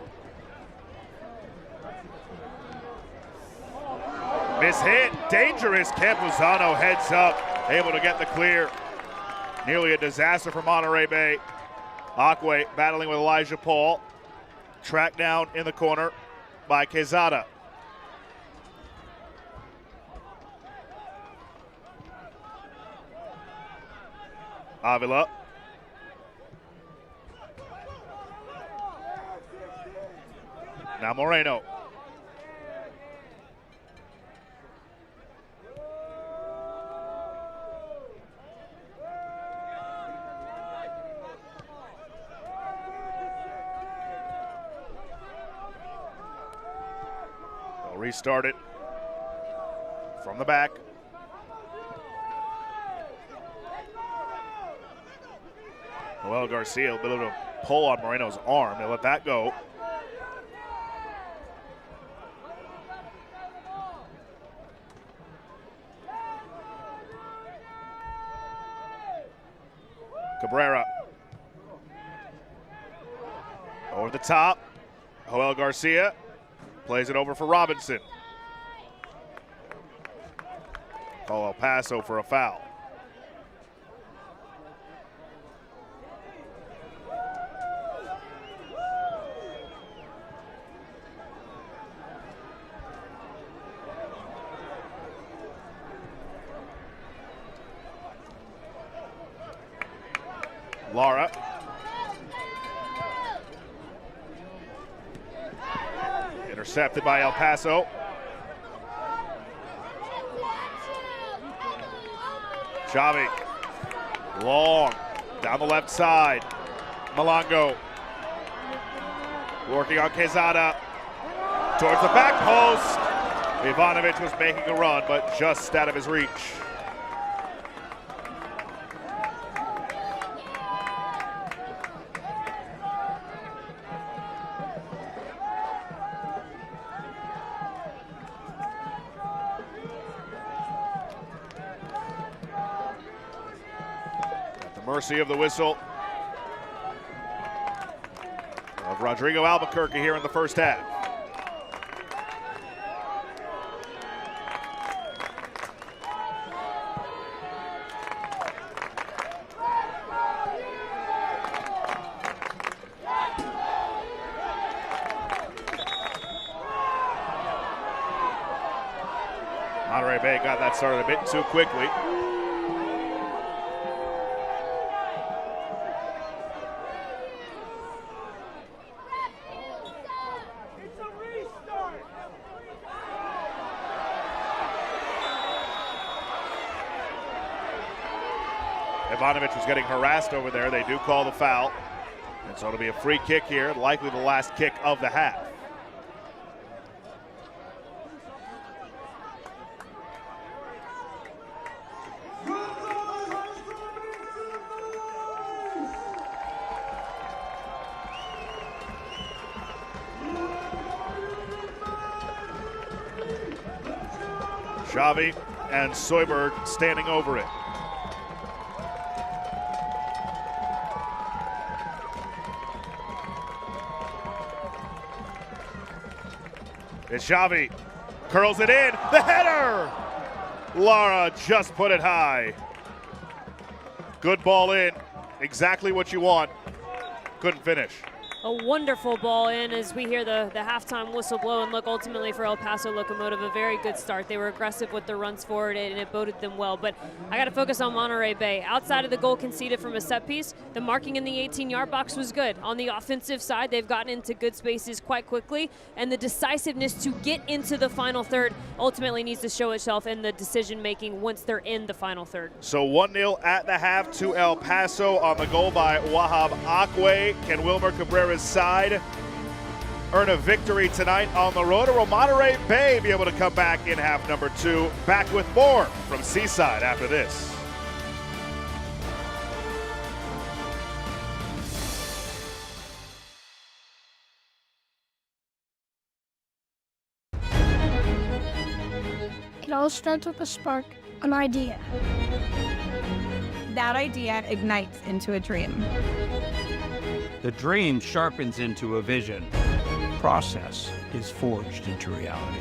Mishit, dangerous. Campuzano heads up, able to get the clear. Nearly a disaster for Monterey Bay. Akwe battling with Elijah Paul. Tracked down in the corner by Quezada. Avila. Now Moreno. They'll restart it from the back. Joel Garcia, a bit of a pull on Moreno's arm. They let that go. Cabrera. Over the top. Joel Garcia plays it over for Robinson. Call El Paso for a foul. Lara. Intercepted by El Paso. Xavi, long, down the left side. Malongo, working on Quezada, towards the back post. Ivanovic was making a run, but just out of his reach. At the mercy of the whistle of Rodrigo Albuquerque here in the first half. Monterey Bay got that started a bit too quickly. Ivanovic was getting harassed over there. They do call the foul. And so it'll be a free kick here, likely the last kick of the half. Xavi and Soyberg standing over it. It's Xavi, curls it in, the header! Lara just put it high. Good ball in, exactly what you want. Couldn't finish. A wonderful ball in as we hear the halftime whistle blow, and look, ultimately for El Paso Locomotive, a very good start. They were aggressive with their runs forward, and it boded them well. But I got to focus on Monterey Bay. Outside of the goal conceded from a set piece, the marking in the 18-yard box was good. On the offensive side, they've gotten into good spaces quite quickly, and the decisiveness to get into the final third ultimately needs to show itself in the decision-making once they're in the final third. So 1-0 at the half to El Paso on the goal by Wahab Akwe. Can Wilmer Cabrera's side earn a victory tonight on the road, or will Monterey Bay be able to come back in half number 2? Back with more from Seaside after this. It all starts with a spark, an idea. That idea ignites into a dream. The dream sharpens into a vision. Process is forged into reality.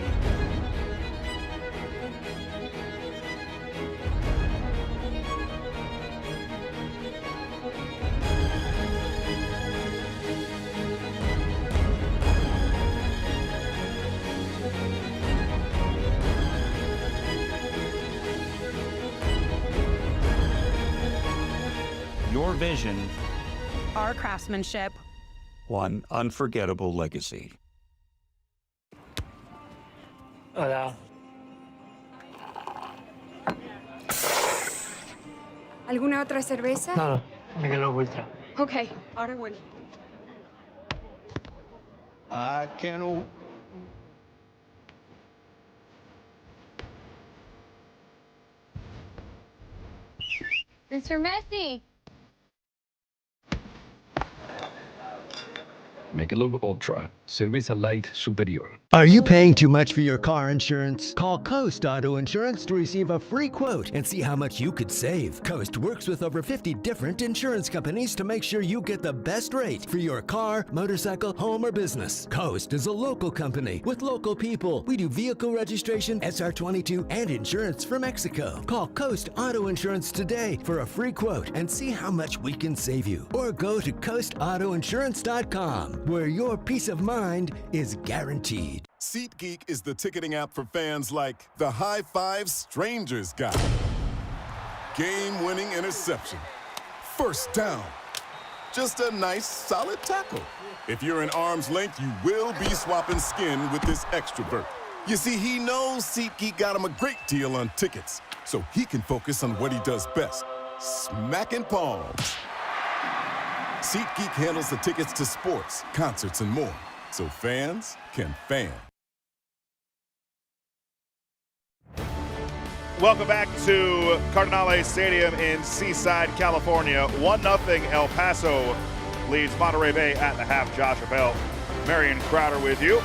Your vision, Our craftsmanship, one unforgettable legacy. Hola. ¿Alguna otra cerveza? No, Miguel Ultra. Ok, ahora vuelvo. I can. Mr. Messi. Michelob Ultra, Cerveza Light Superior. Are you paying too much for your car insurance? Call Coast Auto Insurance to receive a free quote and see how much you could save. Coast works with over 50 different insurance companies to make sure you get the best rate for your car, motorcycle, home, or business. Coast is a local company with local people. We do vehicle registration, SR22, and insurance for Mexico. Call Coast Auto Insurance today for a free quote and see how much we can save you. Or go to coastautoinsurance.com, where your peace of mind is guaranteed. SeatGeek is the ticketing app for fans like the high five strangers got, game-winning interception, first down, just a nice solid tackle. If you're in arm's length, you will be swapping skin with this extrovert. You see, he knows SeatGeek got him a great deal on tickets. so he can focus on what he does best, smacking palms. SeatGeek handles the tickets to sports, concerts, and more, so fans can fan. Welcome back to Cardinale Stadium in Seaside, California. 1-0 El Paso leads Monterey Bay at the half. Josh Abell, Marion Crowder with you.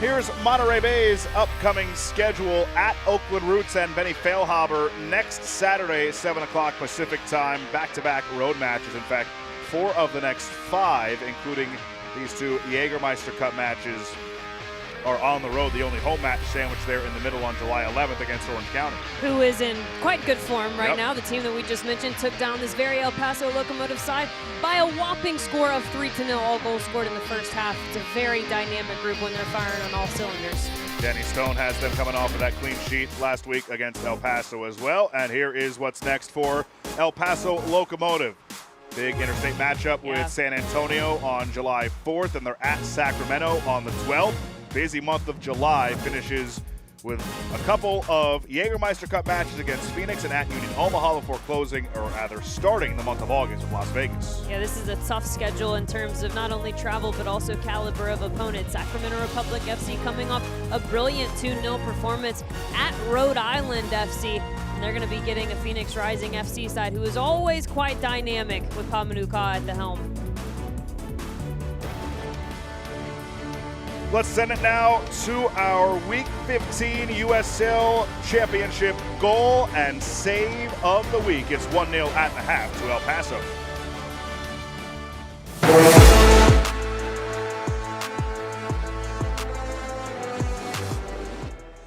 Here's Monterey Bay's upcoming schedule at Oakland Roots and Benny Feilhaber next Saturday, 7 o'clock Pacific time. Back-to-back road matches. In fact, 4 of the next 5, including these 2 Jägermeister Cup matches, are on the road. The only home match sandwiched there in the middle on July 11th against Orange County, who is in quite good form right now. The team that we just mentioned took down this very El Paso Locomotive side by a whopping score of 3-0, all goals scored in the first half. It's a very dynamic group when they're firing on all cylinders. Danny Stone has them coming off of that clean sheet last week against El Paso as well. And here is what's next for El Paso Locomotive. Big interstate matchup with San Antonio on July 4th, and they're at Sacramento on the 12th. Busy month of July finishes with a couple of Jägermeister Cup matches against Phoenix and at Union Omaha before closing, or rather starting, the month of August with Las Vegas. Yeah, this is a tough schedule in terms of not only travel but also caliber of opponent. Sacramento Republic FC coming off a brilliant 2-0 performance at Rhode Island FC. And they're going to be getting a Phoenix Rising FC side who is always quite dynamic with Pamanuka at the helm. Let's send it now to our Week 15 USL Championship goal and save of the week. It's 1-0 at the half to El Paso.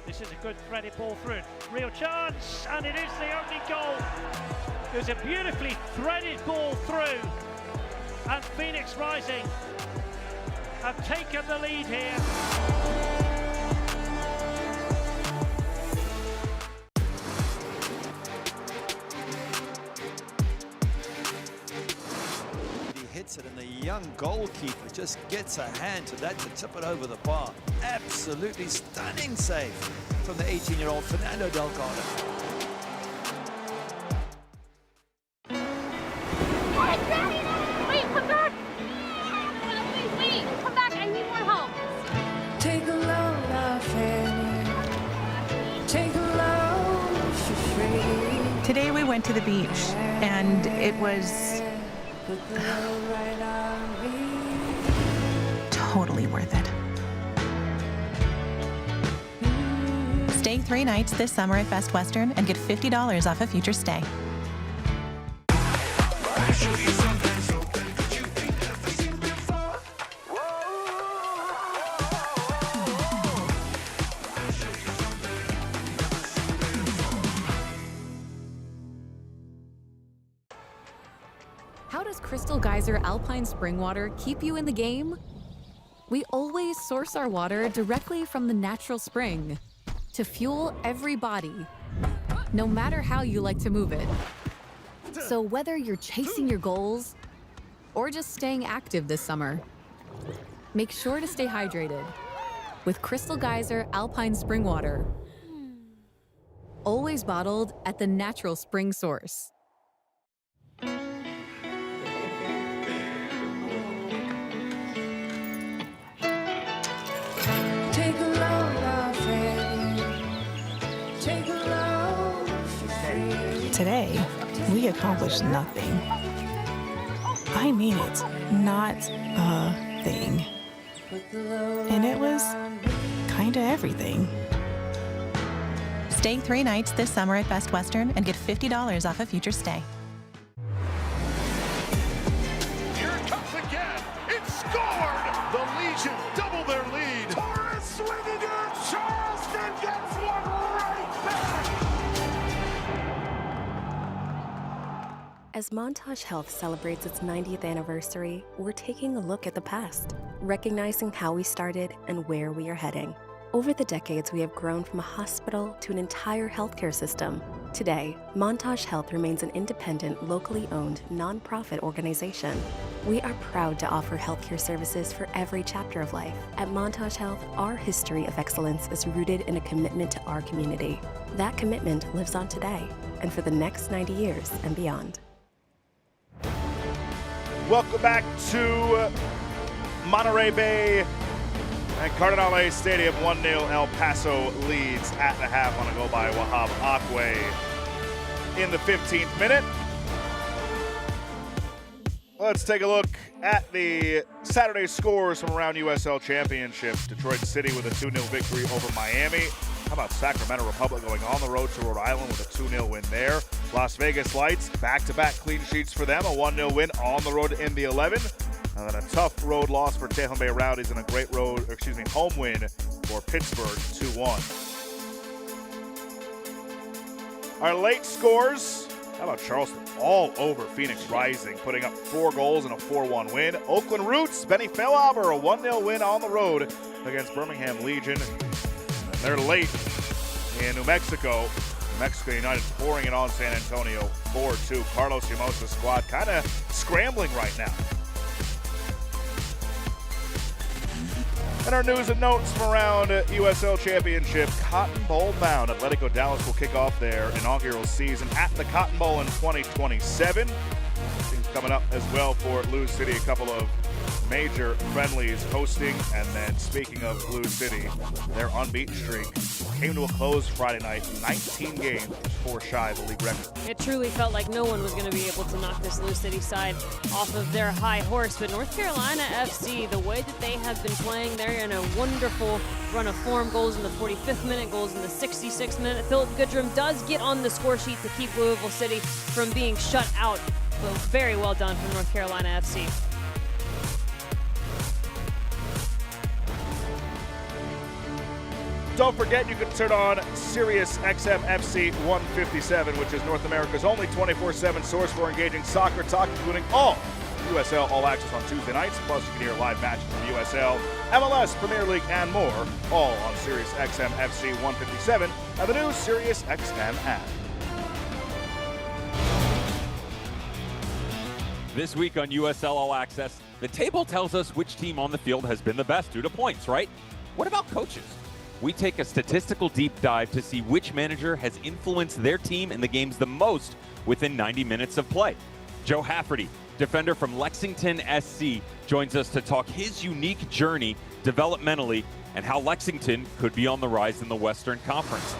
This is a good threaded ball through. Real chance, and it is the only goal. There's a beautifully threaded ball through, and Phoenix Rising have taken the lead here. He hits it and the young goalkeeper just gets a hand to that to tip it over the bar. Absolutely stunning save from the 18-year-old Fernando Delgado. Today we went to the beach, and it was totally worth it. Stay 3 nights this summer at Best Western and get $50 off a future stay. How does Crystal Geyser Alpine Spring Water keep you in the game? We always source our water directly from the natural spring to fuel every body, no matter how you like to move it. So whether you're chasing your goals or just staying active this summer, make sure to stay hydrated with Crystal Geyser Alpine Spring Water. Always bottled at the natural spring source. Today, we accomplished nothing. I mean it, not a thing. And it was kinda everything. Stay 3 nights this summer at Best Western and get $50 off a future stay. Here it comes again. It's scored. The Legion double their lead. Torres swinging in. Charleston gets one right back. As Montage Health celebrates its 90th anniversary, we're taking a look at the past, recognizing how we started and where we are heading. Over the decades, we have grown from a hospital to an entire healthcare system. Today, Montage Health remains an independent, locally owned, nonprofit organization. We are proud to offer healthcare services for every chapter of life. At Montage Health, our history of excellence is rooted in a commitment to our community. That commitment lives on today and for the next 90 years and beyond. Welcome back to Monterey Bay and Cardenales Stadium. 1-0 El Paso leads at the half on a goal by Wahab Akwe in the 15th minute. Let's take a look at the Saturday scores from around USL Championship. Detroit City with a 2-0 victory over Miami. How about Sacramento Republic going on the road to Rhode Island with a 2-0 win there? Las Vegas Lights, back-to-back clean sheets for them. A 1-0 win on the road in the 11. And then a tough road loss for Tejon Bay Rowdies and a great home win for Pittsburgh, 2-1. Our late scores. How about Charleston all over Phoenix Rising, putting up 4 goals and a 4-1 win. Oakland Roots, Benny Fellhaber, a 1-0 win on the road against Birmingham Legion. And they're late in New Mexico. New Mexico United pouring it on San Antonio, 4-2. Carlos Llamosa's squad kind of scrambling right now. And our news and notes from around USL Championship. Cotton Bowl bound. Atletico Dallas will kick off their inaugural season at the Cotton Bowl in 2027. Things coming up as well for Lou City. A couple of major friendlies hosting. And then speaking of Lou City, their unbeaten streak came to a close Friday night. 19 games, 4 shy of the league record. It truly felt like no one was going to be able to knock this Lou City side off of their high horse. But North Carolina FC, the way that they have been playing, they're in a wonderful run of form. Goals in the 45th minute, goals in the 66th minute. Philip Goodrum does get on the score sheet to keep Louisville City from being shut out. So very well done from North Carolina FC. Don't forget, you can turn on Sirius XM FC 157, which is North America's only 24/7 source for engaging soccer talk, including all USL All Access on Tuesday nights. Plus, you can hear live matches from USL, MLS, Premier League, and more, all on Sirius XM FC 157 and the new Sirius XM app. This week on USL All Access, the table tells us which team on the field has been the best due to points, right? What about coaches? We take a statistical deep dive to see which manager has influenced their team in the games the most within 90 minutes of play. Joe Hafferty, defender from Lexington SC, joins us to talk his unique journey developmentally and how Lexington could be on the rise in the Western Conference.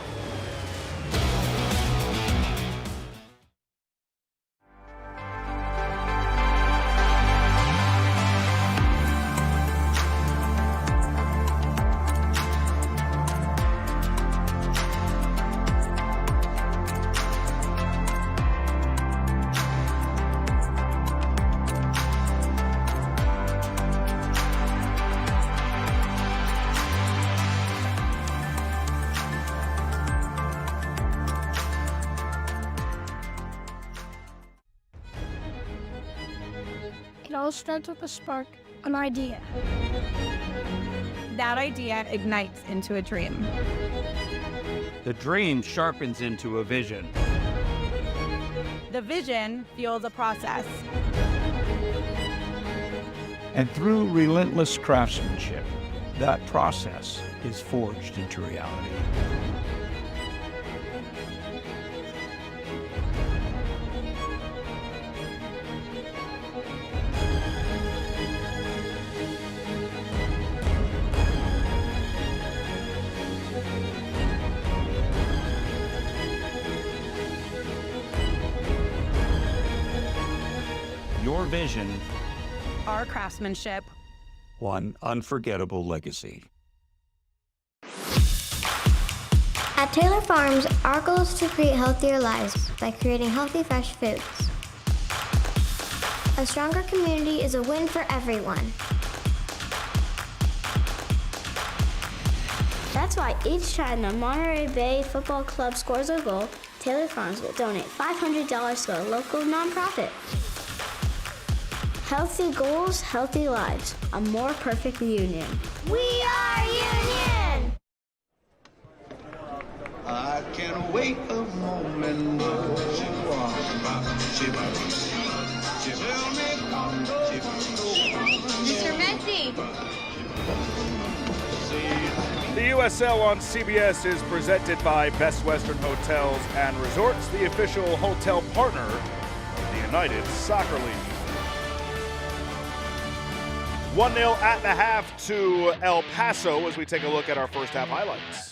It all starts with a spark, an idea. That idea ignites into a dream. The dream sharpens into a vision. The vision fuels a process. And through relentless craftsmanship, that process is forged into reality. Your vision, Our craftsmanship, one unforgettable legacy. At Taylor Farms, our goal is to create healthier lives by creating healthy, fresh foods. A stronger community is a win for everyone. That's why each time the Monterey Bay Football Club scores a goal, Taylor Farms will donate $500 to a local nonprofit. Healthy goals, healthy lives. A more perfect union. We are Union! I can't wait a moment more. USL on CBS is presented by Best Western Hotels and Resorts, the official hotel partner of the United Soccer League. 1-0 at the half to El Paso as we take a look at our first half highlights.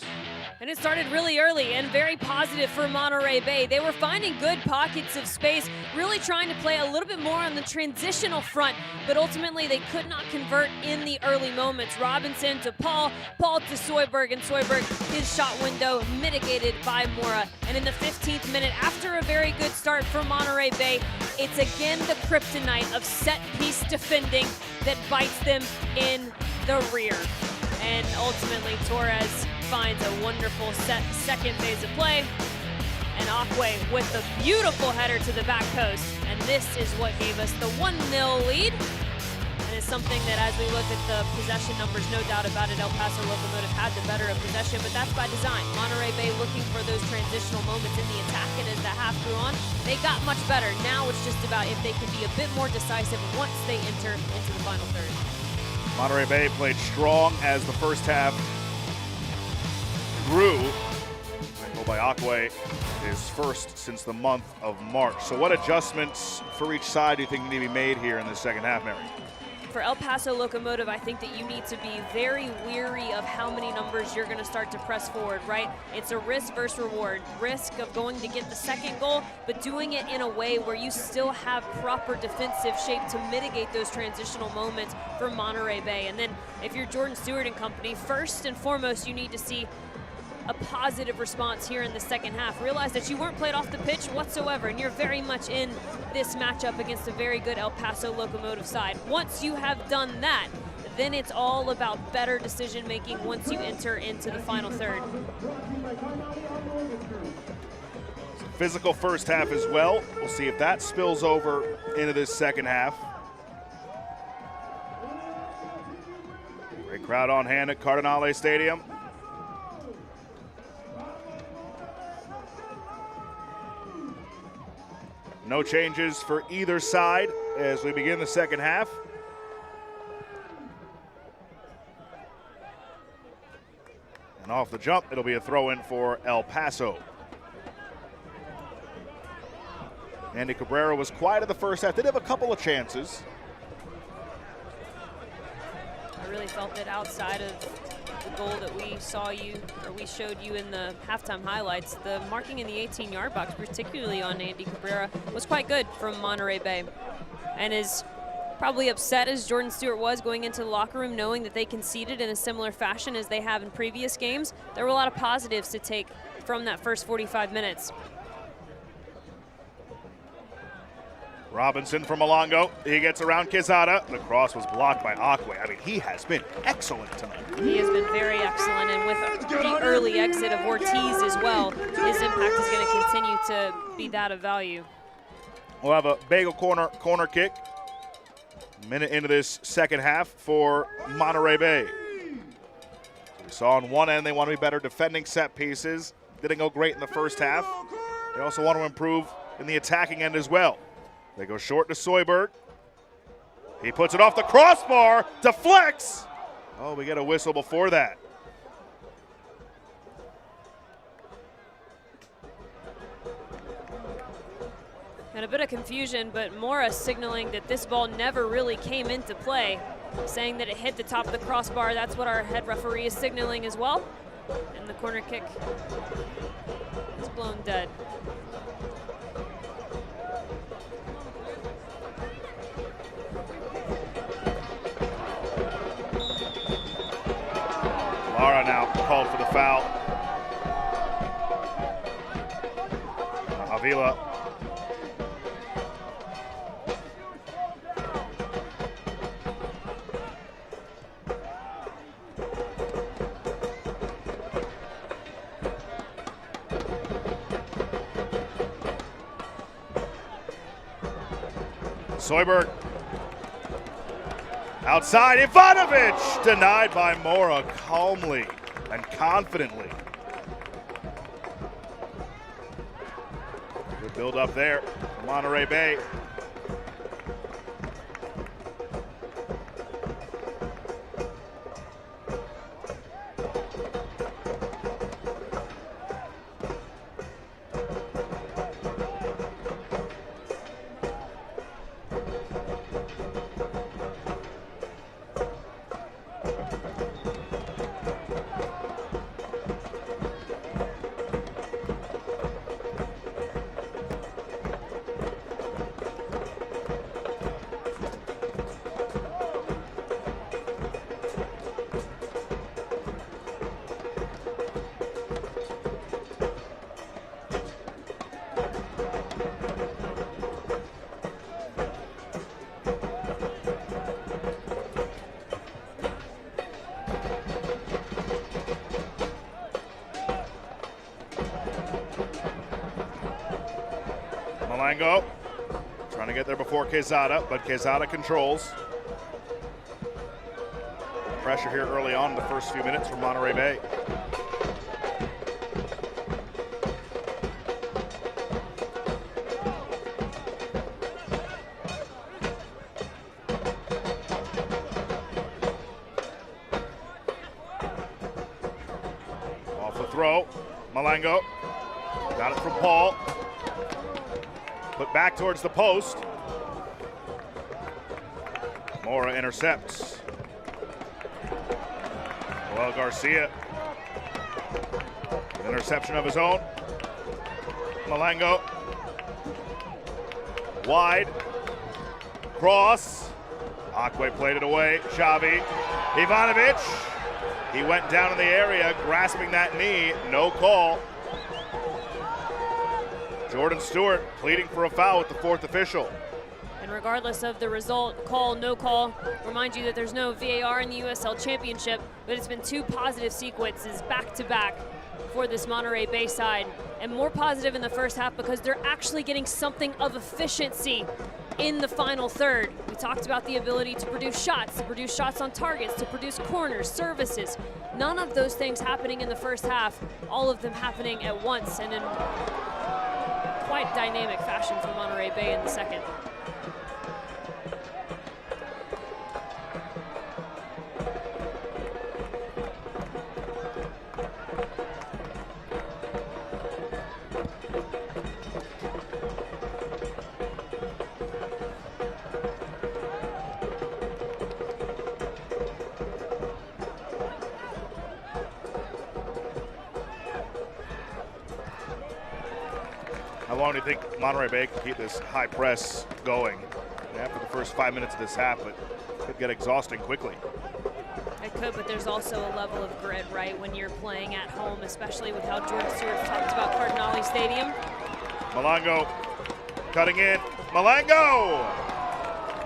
And it started really early and very positive for Monterey Bay. They were finding good pockets of space, really trying to play a little bit more on the transitional front, but ultimately they could not convert in the early moments. Robinson to Paul, Paul to Soyberg, and Soyberg, his shot window mitigated by Mora. And in the 15th minute, after a very good start for Monterey Bay, it's again the kryptonite of set-piece defending that bites them in the rear. And ultimately, Torres finds a wonderful second phase of play, and Akwe with a beautiful header to the back post. And this is what gave us the 1-0 lead. And it's something that, as we look at the possession numbers, no doubt about it, El Paso Locomotive had the better of possession, but that's by design. Monterey Bay looking for those transitional moments in the attack, and as the half grew on, they got much better. Now it's just about if they can be a bit more decisive once they enter into the final third. Monterey Bay played strong as the first half grew. Goal by Akwe is first since the month of March. So what adjustments for each side do you think need to be made here in the second half, Mary? For El Paso Locomotive, I think that you need to be very weary of how many numbers you're going to start to press forward, right? It's a risk versus reward. Risk of going to get the second goal, but doing it in a way where you still have proper defensive shape to mitigate those transitional moments for Monterey Bay. And then if you're Jordan Stewart and company, first and foremost, you need to see a positive response here in the second half. Realize that you weren't played off the pitch whatsoever, and you're very much in this matchup against a very good El Paso Locomotive side. Once you have done that, then it's all about better decision making once you enter into the final third. Physical first half as well. We'll see if that spills over into this second half. Great crowd on hand at Cardinale Stadium. No changes for either side as we begin the second half. And off the jump, it'll be a throw-in for El Paso. Andy Cabrera was quiet in the first half. Did have a couple of chances. I really felt that outside of the goal that we showed you in the halftime highlights, the marking in the 18-yard box, particularly on Andy Cabrera, was quite good from Monterey Bay. And as probably upset as Jordan Stewart was going into the locker room, knowing that they conceded in a similar fashion as they have in previous games, there were a lot of positives to take from that first 45 minutes. Robinson from Malongo. He gets around Quezada. The cross was blocked by Akwe. I mean, he has been excellent tonight. He has been very excellent, and with the early exit of Ortiz as well, his impact is going to continue to be that of value. We'll have a Bagel corner kick. Minute into this second half for Monterey Bay. We saw on one end they want to be better defending set pieces. Didn't go great in the first half. They also want to improve in the attacking end as well. They go short to Soyberg. He puts it off the crossbar, deflects. Oh, we get a whistle before that. And a bit of confusion, but Mora signaling that this ball never really came into play, saying that it hit the top of the crossbar. That's what our head referee is signaling as well. And the corner kick is blown dead. Lara now called for the foul. Avila. Soyberg. Outside, Ivanovic! Denied by Mora calmly and confidently. Good build up there, Monterey Bay. Malango trying to get there before Quezada, but Quezada controls. Pressure here early on in the first few minutes from Monterey Bay. Off the throw, Malango got it from Paul. Put back towards the post. Mora intercepts. Well, Garcia, interception of his own. Malango, wide, cross. Akwe played it away. Xavi, Ivanovic. He went down in the area, grasping that knee. No call. Jordan Stewart pleading for a foul with the fourth official. And regardless of the result, call, no call, remind you that there's no VAR in the USL Championship, but it's been 2 positive sequences back-to-back for this Monterey Bay side. And more positive in the first half because they're actually getting something of efficiency in the final third. We talked about the ability to produce shots on targets, to produce corners, services. None of those things happening in the first half, all of them happening at once and in quite dynamic fashion for Monterey Bay in the second. How long do you think Monterey Bay can keep this high press going? After the first 5 minutes of this half, but it could get exhausting quickly. It could, but there's also a level of grit, right, when you're playing at home, especially with how Jordan Stewart talked about Cardinale Stadium. Malango cutting in. Malango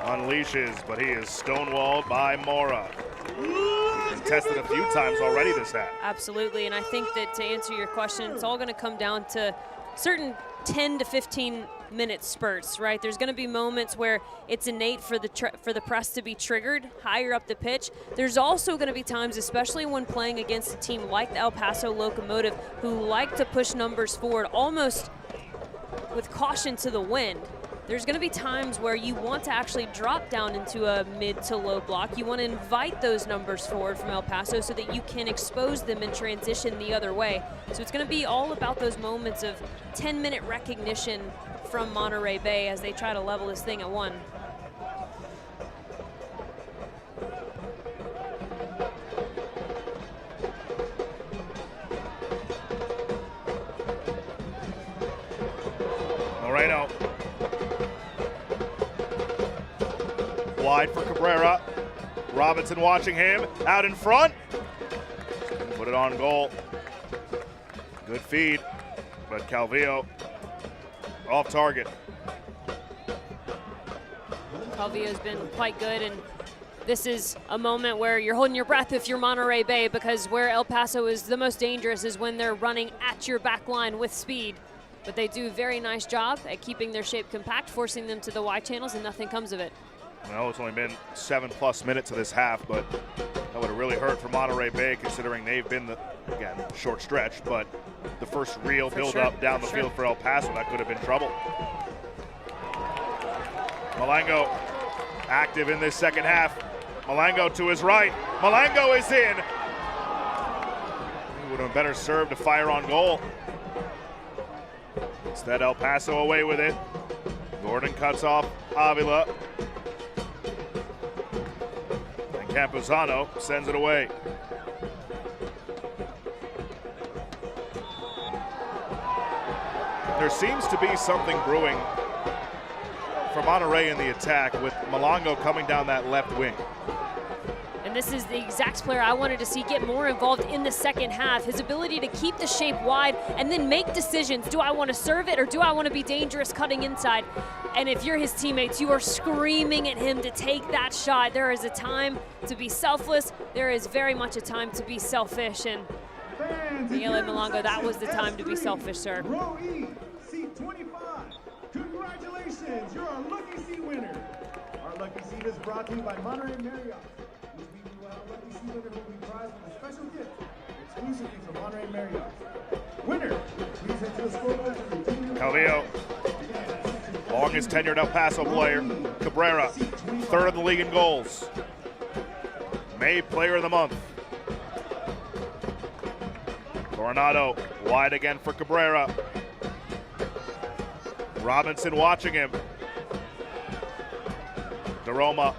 unleashes, but he is stonewalled by Mora. He's been tested a few times already this half. Absolutely, and I think that to answer your question, it's all going to come down to certain 10 to 15 minute spurts, right? There's going to be moments where it's innate for the press to be triggered higher up the pitch. There's also going to be times, especially when playing against a team like the El Paso Locomotive, who like to push numbers forward almost with caution to the wind. There's going to be times where you want to actually drop down into a mid to low block. You want to invite those numbers forward from El Paso so that you can expose them and transition the other way. So it's going to be all about those moments of 10-minute recognition from Monterey Bay as they try to level this thing at 1. Moreno. Wide for Cabrera. Robinson watching him. Out in front. Put it on goal. Good feed. But Calvillo off target. Calvillo's been quite good, and this is a moment where you're holding your breath if you're Monterey Bay, because where El Paso is the most dangerous is when they're running at your back line with speed. But they do a very nice job at keeping their shape compact, forcing them to the wide channels, and nothing comes of it. Well, it's only been 7+ minutes of this half, but that would have really hurt for Monterey Bay considering they've been the, again, short stretch, but the first real build-up down the field for El Paso, that could have been trouble. Malango active in this second half. Malango to his right. Malango is in. He would have been better served to fire on goal. Instead, El Paso away with it. Gordon cuts off Avila. And Campuzano sends it away. There seems to be something brewing for Monterey in the attack with Malango coming down that left wing. And this is the exact player I wanted to see get more involved in the second half. His ability to keep the shape wide and then make decisions. Do I want to serve it or do I want to be dangerous cutting inside? And if you're his teammates, you are screaming at him to take that shot. There is a time to be selfless. There is very much a time to be selfish. And Miguel Malango, that was the time to be selfish, sir. Row E, seat 25. Congratulations. Congratulations, you're our Lucky Seat winner. Our Lucky Seat is brought to you by Monterey Marriott. Each week we will have a Lucky Seat winner who will be prized with a special gift exclusively from Monterey Marriott. Winner, please head to the scoreboard to redeem your Calvillo, longest tenured El Paso player. Cabrera, third of the league in goals. Made Player of the Month. Coronado wide again for Cabrera. Robinson watching him. DeRoma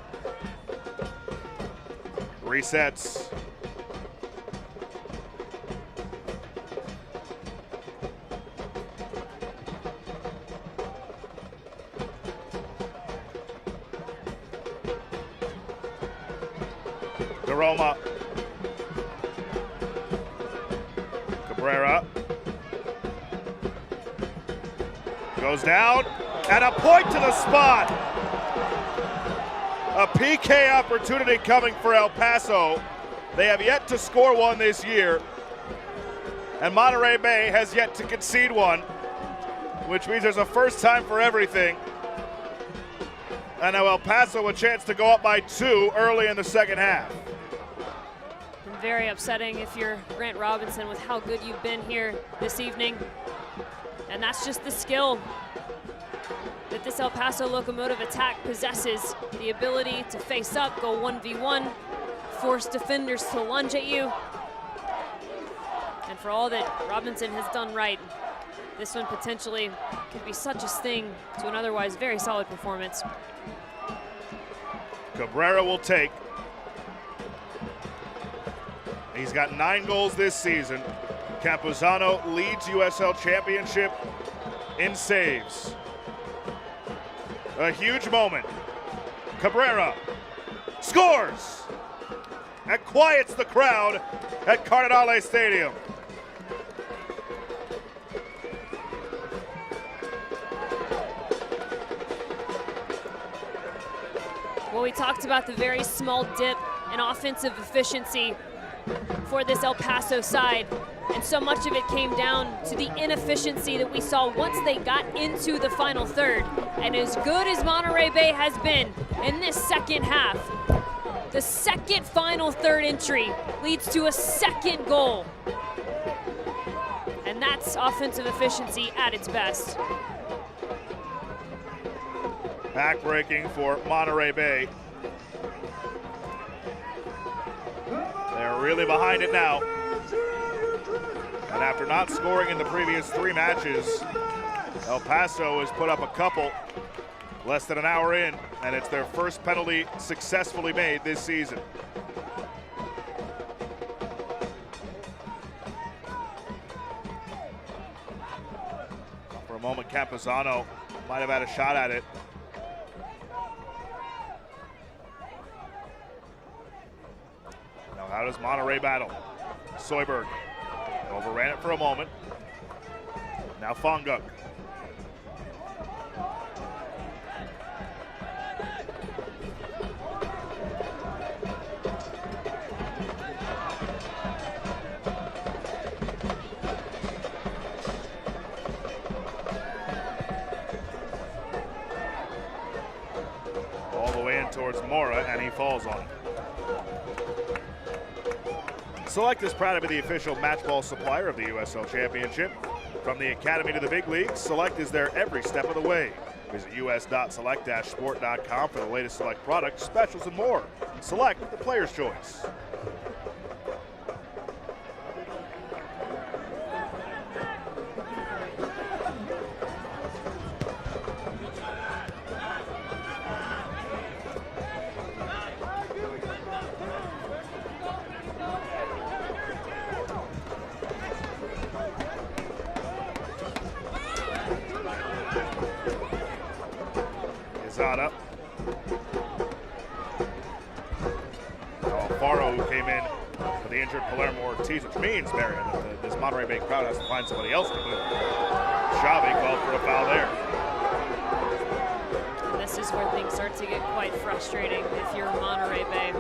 resets. DeRoma. Cabrera. Goes down, and a point to the spot. A PK opportunity coming for El Paso. They have yet to score one this year, and Monterey Bay has yet to concede one, which means there's a first time for everything. And now El Paso a chance to go up by 2 early in the second half. Very upsetting if you're Grant Robinson with how good you've been here this evening. And that's just the skill that this El Paso Locomotive attack possesses. The ability to face up, go 1v1, force defenders to lunge at you. And for all that Robinson has done right, this one potentially could be such a sting to an otherwise very solid performance. Cabrera will take. He's got 9 goals this season. Campuzano leads USL Championship in saves. A huge moment. Cabrera scores and quiets the crowd at Cardenales Stadium. Well, we talked about the very small dip in offensive efficiency for this El Paso side, and so much of it came down to the inefficiency that we saw once they got into the final third. And as good as Monterey Bay has been in this second half, the second final third entry leads to a second goal. And that's offensive efficiency at its best. Backbreaking for Monterey Bay. They're really behind it now. And after not scoring in the previous 3 matches, El Paso has put up a couple less than an hour in, and it's their first penalty successfully made this season. For a moment, Campuzano might have had a shot at it. Now how does Monterey battle? Soyberg overran it for a moment. Now Fonguk. All the way in towards Mora, and he falls on it. Select is proud to be the official match ball supplier of the USL Championship. From the Academy to the big leagues, Select is there every step of the way. Visit us.select-sport.com for the latest Select products, specials, and more. Select, the player's choice. Zada. Faro, who came in for the injured Palermo Ortiz, which means, Marion, that this Monterey Bay crowd has to find somebody else to move. Xavi called for a foul there. This is where things start to get quite frustrating if you're Monterey Bay.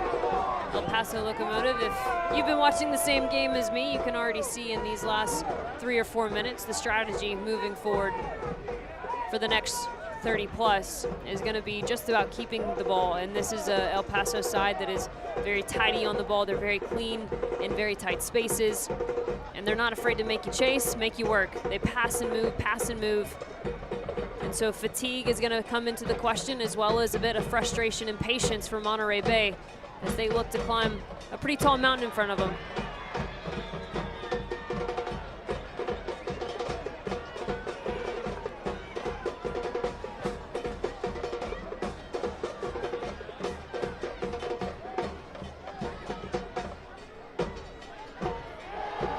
El Paso Locomotive, if you've been watching the same game as me, you can already see in these last 3 or 4 minutes the strategy moving forward for the next 30 plus is going to be just about keeping the ball. And this is a El Paso side that is very tidy on the ball. They're very clean in very tight spaces. And they're not afraid to make you chase, make you work. They pass and move, pass and move. And so fatigue is going to come into the question, as well as a bit of frustration and patience for Monterey Bay as they look to climb a pretty tall mountain in front of them.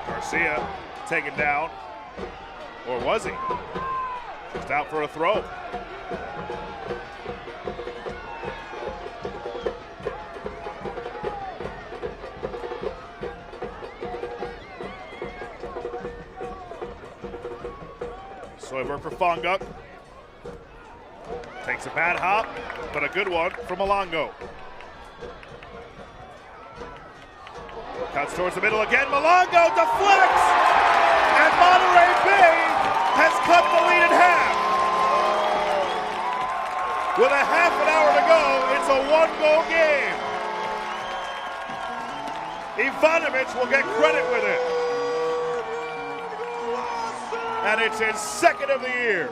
Garcia taken down, or was he? Just out for a throw. Soyberg for Fonguk. Takes a bad hop, but a good one from Malongo. Cuts towards the middle again. Malongo deflects, and Monterey Bay has cut the lead in half. With a half an hour to go, it's a one-goal game. Ivanovic will get credit with it. And it's his second of the year.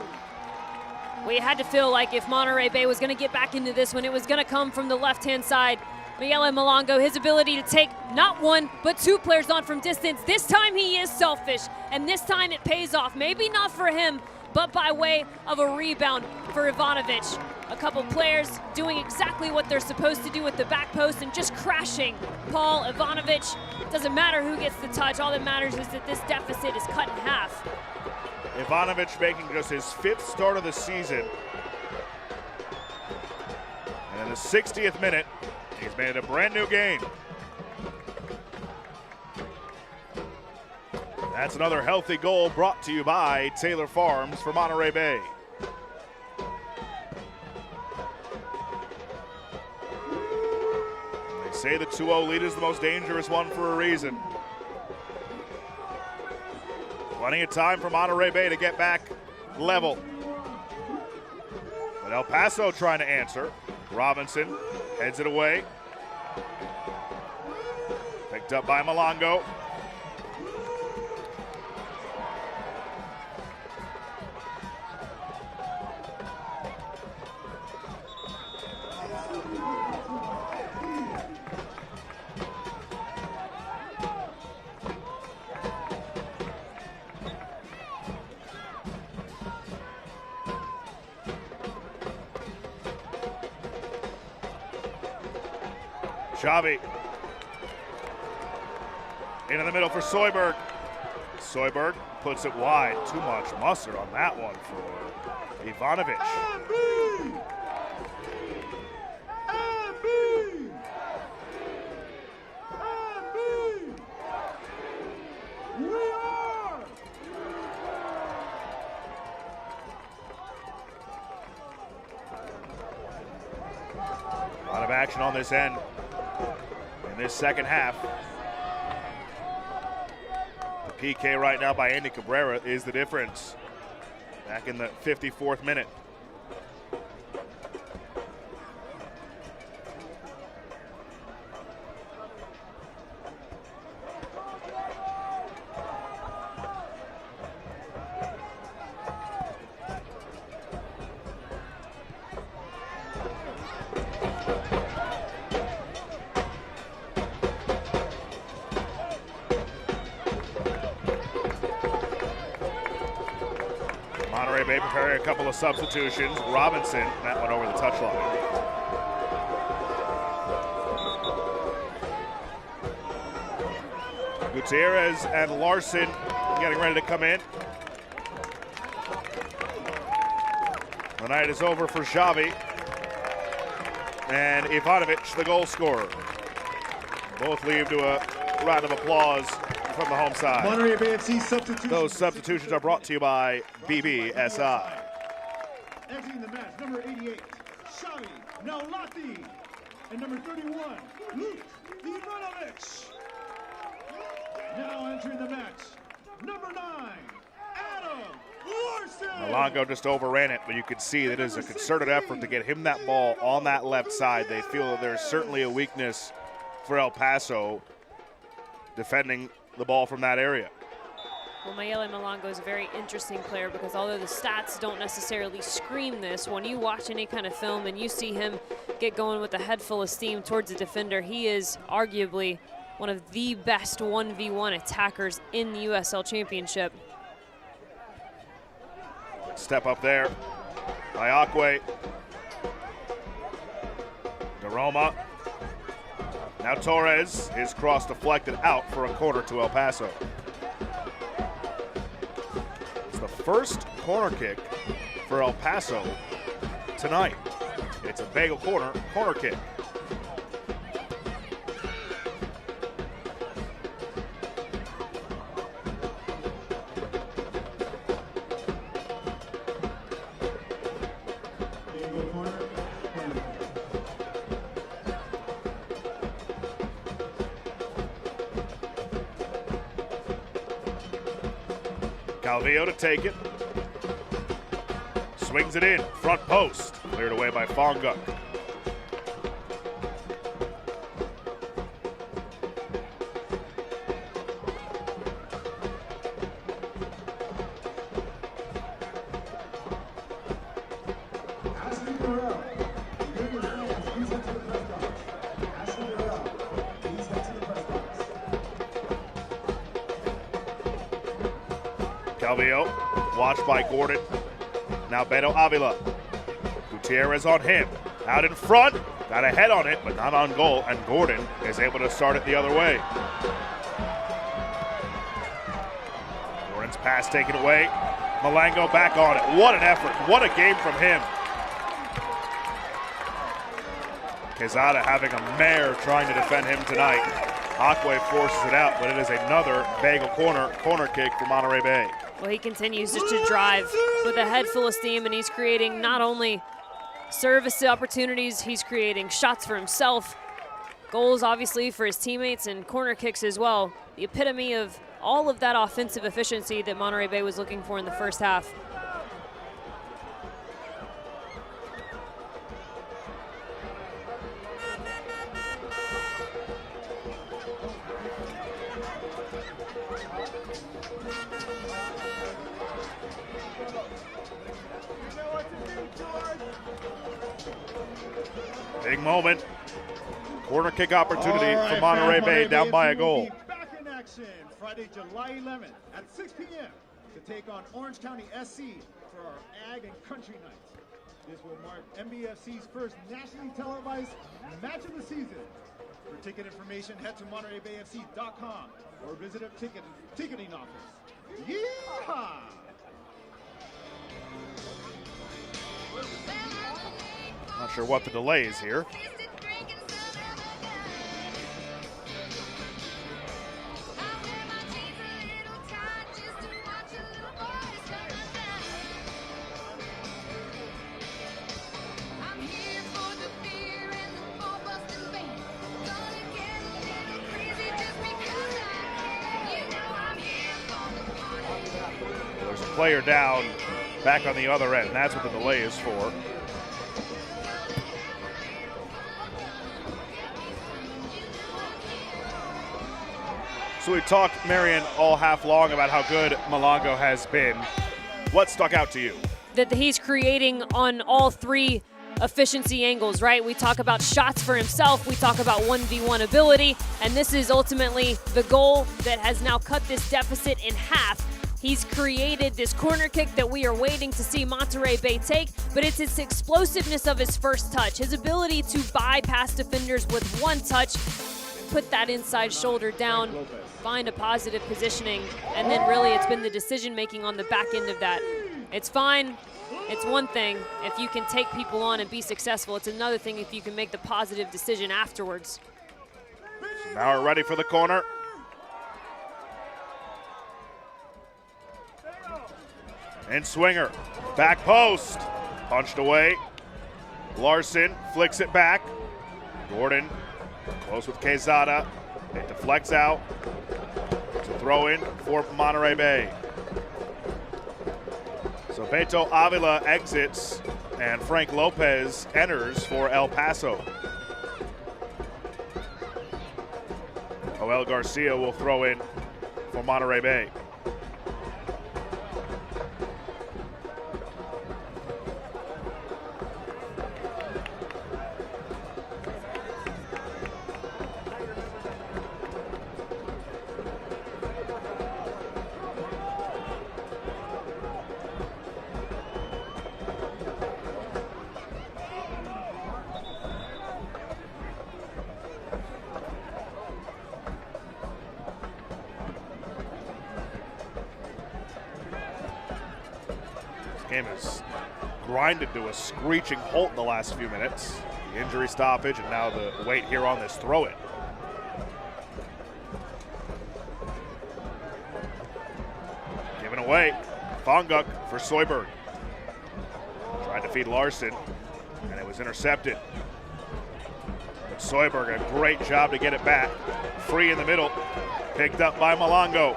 We had to feel like if Monterey Bay was going to get back into this one, it was going to come from the left-hand side. Miguel Malongo, his ability to take not one, but two players on from distance. This time he is selfish, and this time it pays off. Maybe not for him, but by way of a rebound for Ivanovic. A couple players doing exactly what they're supposed to do with the back post and just crashing Paul Ivanovic. Doesn't matter who gets the touch. All that matters is that this deficit is cut in half. Ivanovic making just his 5th start of the season. And in the 60th minute, he's made it a brand new game. That's another healthy goal brought to you by Taylor Farms for Monterey Bay. They say the 2-0 lead is the most dangerous one for a reason. Plenty of time for Monterey Bay to get back level. But El Paso trying to answer. Robinson heads it away. Picked up by Malongo. Xavi into the middle for Soyberg. Soyberg puts it wide. Too much mustard on that one for Ivanovic. A lot of action on this end. In this second half. The PK right now by Andy Cabrera is the difference. Back in the 54th minute. Monterey Bay preparing a couple of substitutions. Robinson, that one over the touchline. Gutierrez and Larson getting ready to come in. The night is over for Xavi. And Ivanovic, the goal scorer. Both leave to a round of applause from the home side. Monterey Bay FC substitutions. Those substitutions are brought to you by BBSI. Entering the match, number 88, Xavi Naulati. And number 31, Luke Ivanovic. Now entering the match, number 9, Adam Larson. Malongo just overran it, but you can see that it is a concerted effort to get him that ball on that left side. They feel that there's certainly a weakness for El Paso defending the ball from that area. Well, Mayele Malongo is a very interesting player because although the stats don't necessarily scream this, when you watch any kind of film and you see him get going with a head full of steam towards a defender, he is arguably one of the best 1v1 attackers in the USL Championship. Step up there by Akwe. DeRoma. Now Torres, his cross deflected out for a corner to El Paso. It's the first corner kick for El Paso tonight. It's a bagel corner kick. Calvillo to take it. Swings it in, front post. Cleared away by Fonguk. Calvillo, watched by Gordon. Now Beto Avila. Gutierrez on him. Out in front. Got a head on it, but not on goal. And Gordon is able to start it the other way. Gordon's pass taken away. Malongo back on it. What an effort. What a game from him. Quezada having a mare trying to defend him tonight. Akwe forces it out, but it is another bagel corner kick for Monterey Bay. Well, he continues just to drive with a head full of steam, and he's creating not only service opportunities, he's creating shots for himself, goals obviously for his teammates, and corner kicks as well. The epitome of all of that offensive efficiency that Monterey Bay was looking for in the first half. Big moment. Corner kick opportunity for Monterey Bay down by a goal. Back in action Friday, July 11th at 6 p.m. to take on Orange County SC for our Ag and Country Nights. This will mark MBFC's first nationally televised match of the season. For ticket information, head to MontereyBayFC.com or visit a ticketing office. Yeehaw! Not sure what the delay is here. There's a player down back on the other end. That's what the delay is for. So we talked, Marion, all half long about how good Malongo has been. What stuck out to you? That he's creating on all three efficiency angles, right? We talk about shots for himself, we talk about 1v1 ability, and this is ultimately the goal that has now cut this deficit in half. He's created this corner kick that we are waiting to see Monterey Bay take, but it's its explosiveness of his first touch, his ability to bypass defenders with one touch, put that inside shoulder down, find a positive positioning, and then really it's been the decision making on the back end of that. It's fine, it's one thing if you can take people on and be successful. It's another thing if you can make the positive decision afterwards. So now we're ready for the corner. And Swinger, back post, punched away. Larson flicks it back. Gordon close with Quezada. It deflects out. It's a throw in for Monterey Bay. So Beto Avila exits and Frank Lopez enters for El Paso. Joel Garcia will throw in for Monterey Bay. Game is grinded to a screeching halt in the last few minutes. The injury stoppage and now the wait here on this throw-in. Given away, Fonguk for Soyberg. Tried to feed Larson, and it was intercepted. But Soyberg, a great job to get it back. Free in the middle, picked up by Malongo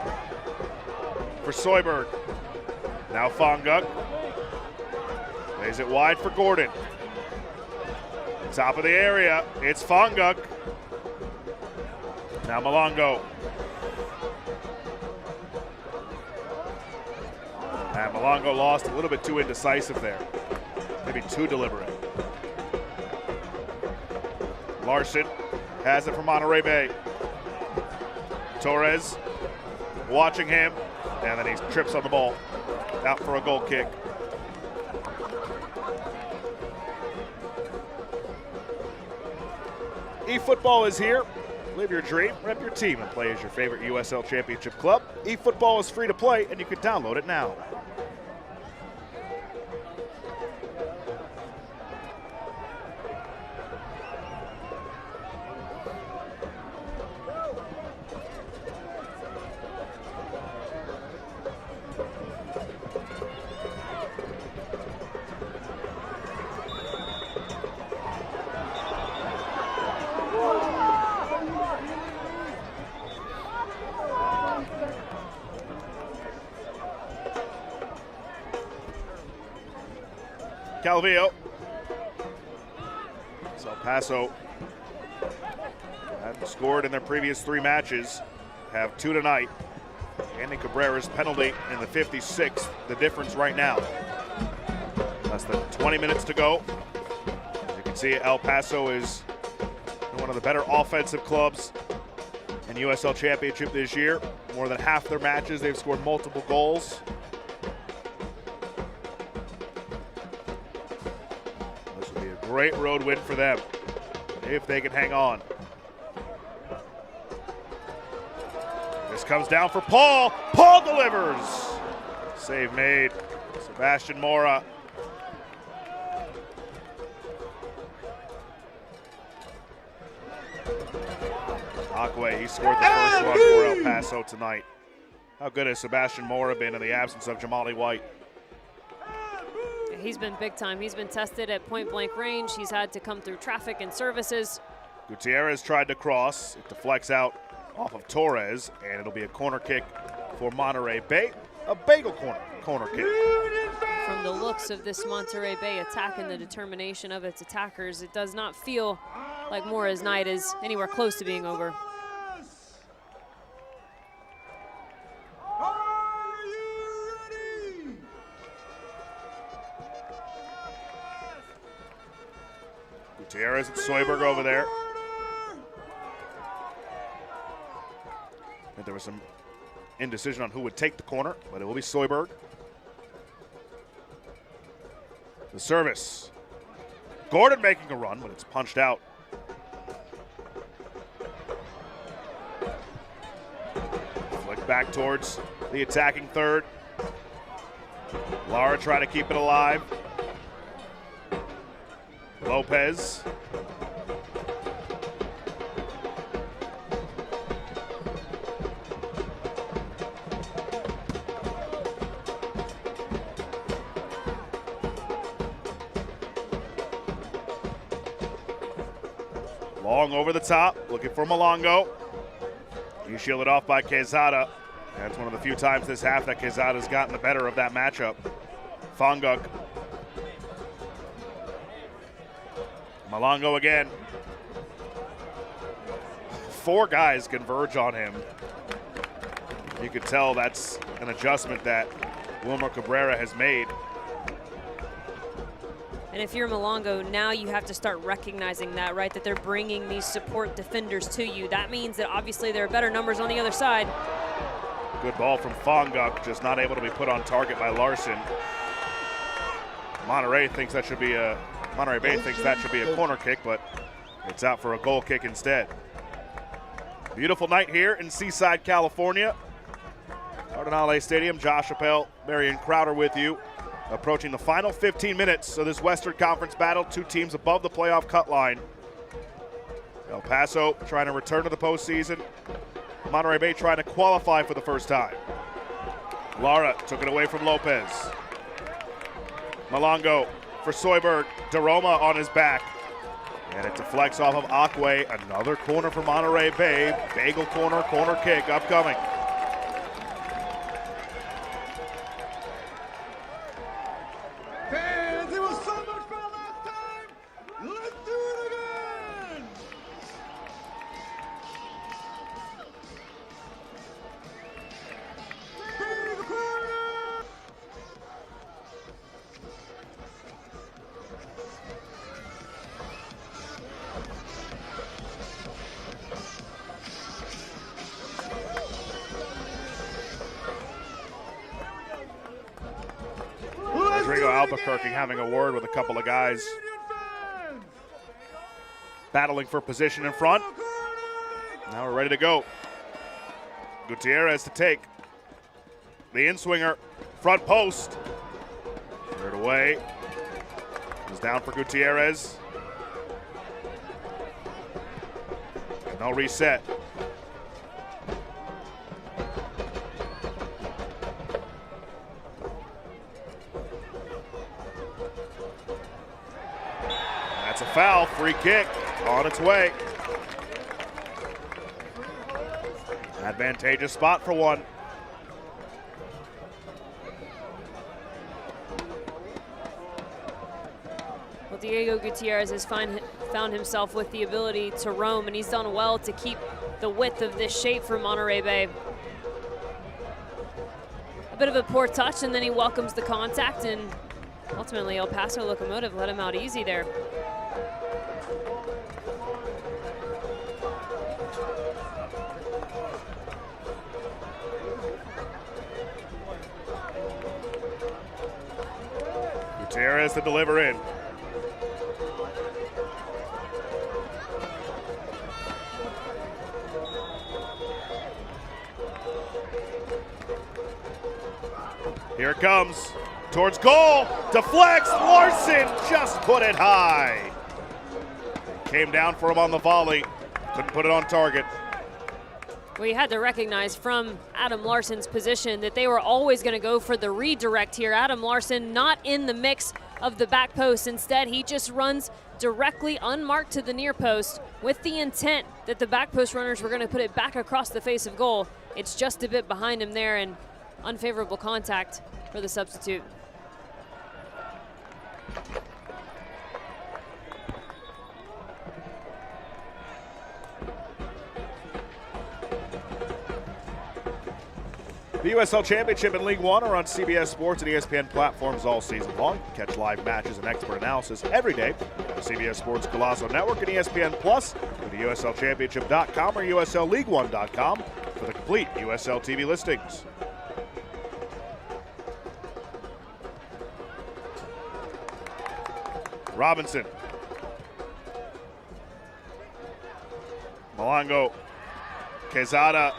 for Soyberg. Now Fonguk. Plays it wide for Gordon. Top of the area, it's Fonguk. Now Malongo. And Malongo lost a little bit too indecisive there. Maybe too deliberate. Larson has it for Monterey Bay. Torres watching him, and then he trips on the ball. Out for a goal kick. eFootball is here. Live your dream, rep your team, and play as your favorite USL Championship club. eFootball is free to play, and you can download it now. Calvillo. El Paso hadn't scored in their previous 3 matches, have 2 tonight. Andy Cabrera's penalty in the 56th, the difference right now. Less than 20 minutes to go. As you can see, El Paso is one of the better offensive clubs in USL Championship this year. More than half their matches, they've scored multiple goals. Great road win for them, if they can hang on. This comes down for Paul. Paul delivers. Save made. Sebastian Mora. Akwe, he scored the first one for El Paso tonight. How good has Sebastian Mora been in the absence of Jamali White? He's been big time. He's been tested at point blank range. He's had to come through traffic and services. Gutierrez tried to cross. It deflects out off of Torres, and it'll be a corner kick for Monterey Bay. A bagel corner kick. From the looks of this Monterey Bay attack and the determination of its attackers, it does not feel like Mora's night is anywhere close to being over. Gutierrez and Soyberg over there. And there was some indecision on who would take the corner, but it will be Soyberg. The service. Gordon making a run, but it's punched out. Flick back towards the attacking third. Lara trying to keep it alive. Lopez. Long over the top, looking for Malongo. He's shielded off by Quezada. That's one of the few times this half that Quezada's gotten the better of that matchup. Fonguk. Malongo again. 4 guys converge on him. You could tell that's an adjustment that Wilmer Cabrera has made. And if you're Malongo, now you have to start recognizing that, right? That they're bringing these support defenders to you. That means that obviously there are better numbers on the other side. Good ball from Fonguk, just not able to be put on target by Larson. Monterey Bay thinks that should be a corner kick, but it's out for a goal kick instead. Beautiful night here in Seaside, California. Cardinale Stadium. Josh Appel, Marion Crowder with you. Approaching the final 15 minutes of this Western Conference battle. 2 teams above the playoff cut line. El Paso trying to return to the postseason. Monterey Bay trying to qualify for the first time. Lara took it away from Lopez. Malongo for Soyberg. DeRoma on his back. And it deflects off of Akwe. Another corner for Monterey Bay. Bagel corner kick upcoming. Fans, it was so much fun last time. Let's do it again. Rodrigo Albuquerque having a word with a couple of guys battling for position in front. Now we're ready to go. Gutierrez to take. The in-swinger, front post. Cleared away. Goes down for Gutierrez. No reset. That's a foul, free kick on its way. Advantageous spot for one. Well, Diego Gutierrez has found himself with the ability to roam, and he's done well to keep the width of this shape for Monterey Bay. A bit of a poor touch, and then he welcomes the contact, and ultimately El Paso Locomotive let him out easy there. Gutierrez to deliver in. Here it comes, towards goal, deflects, Larson just put it high. Came down for him on the volley, couldn't put it on target. We had to recognize from Adam Larson's position that they were always going to go for the redirect here. Adam Larson not in the mix of the back post. Instead, he just runs directly unmarked to the near post with the intent that the back post runners were going to put it back across the face of goal. It's just a bit behind him there, and unfavorable contact for the substitute. The USL Championship and League One are on CBS Sports and ESPN platforms all season long. Catch live matches and expert analysis every day on the CBS Sports Colosso Network and ESPN Plus with the USLChampionship.com or USLLeague1.com for the complete USL TV listings. Robinson. Malongo. Quezada.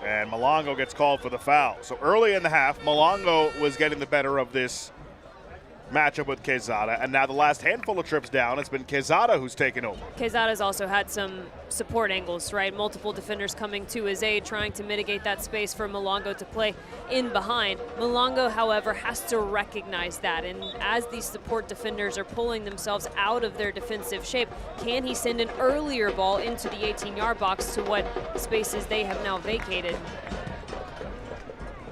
And Malongo gets called for the foul. So early in the half, Malongo was getting the better of this matchup with Quezada. And now the last handful of trips down, it's been Quezada who's taken over. Quezada's also had some support angles, right? Multiple defenders coming to his aid, trying to mitigate that space for Malongo to play in behind. Malongo, however, has to recognize that. And as these support defenders are pulling themselves out of their defensive shape, can he send an earlier ball into the 18-yard box to what spaces they have now vacated?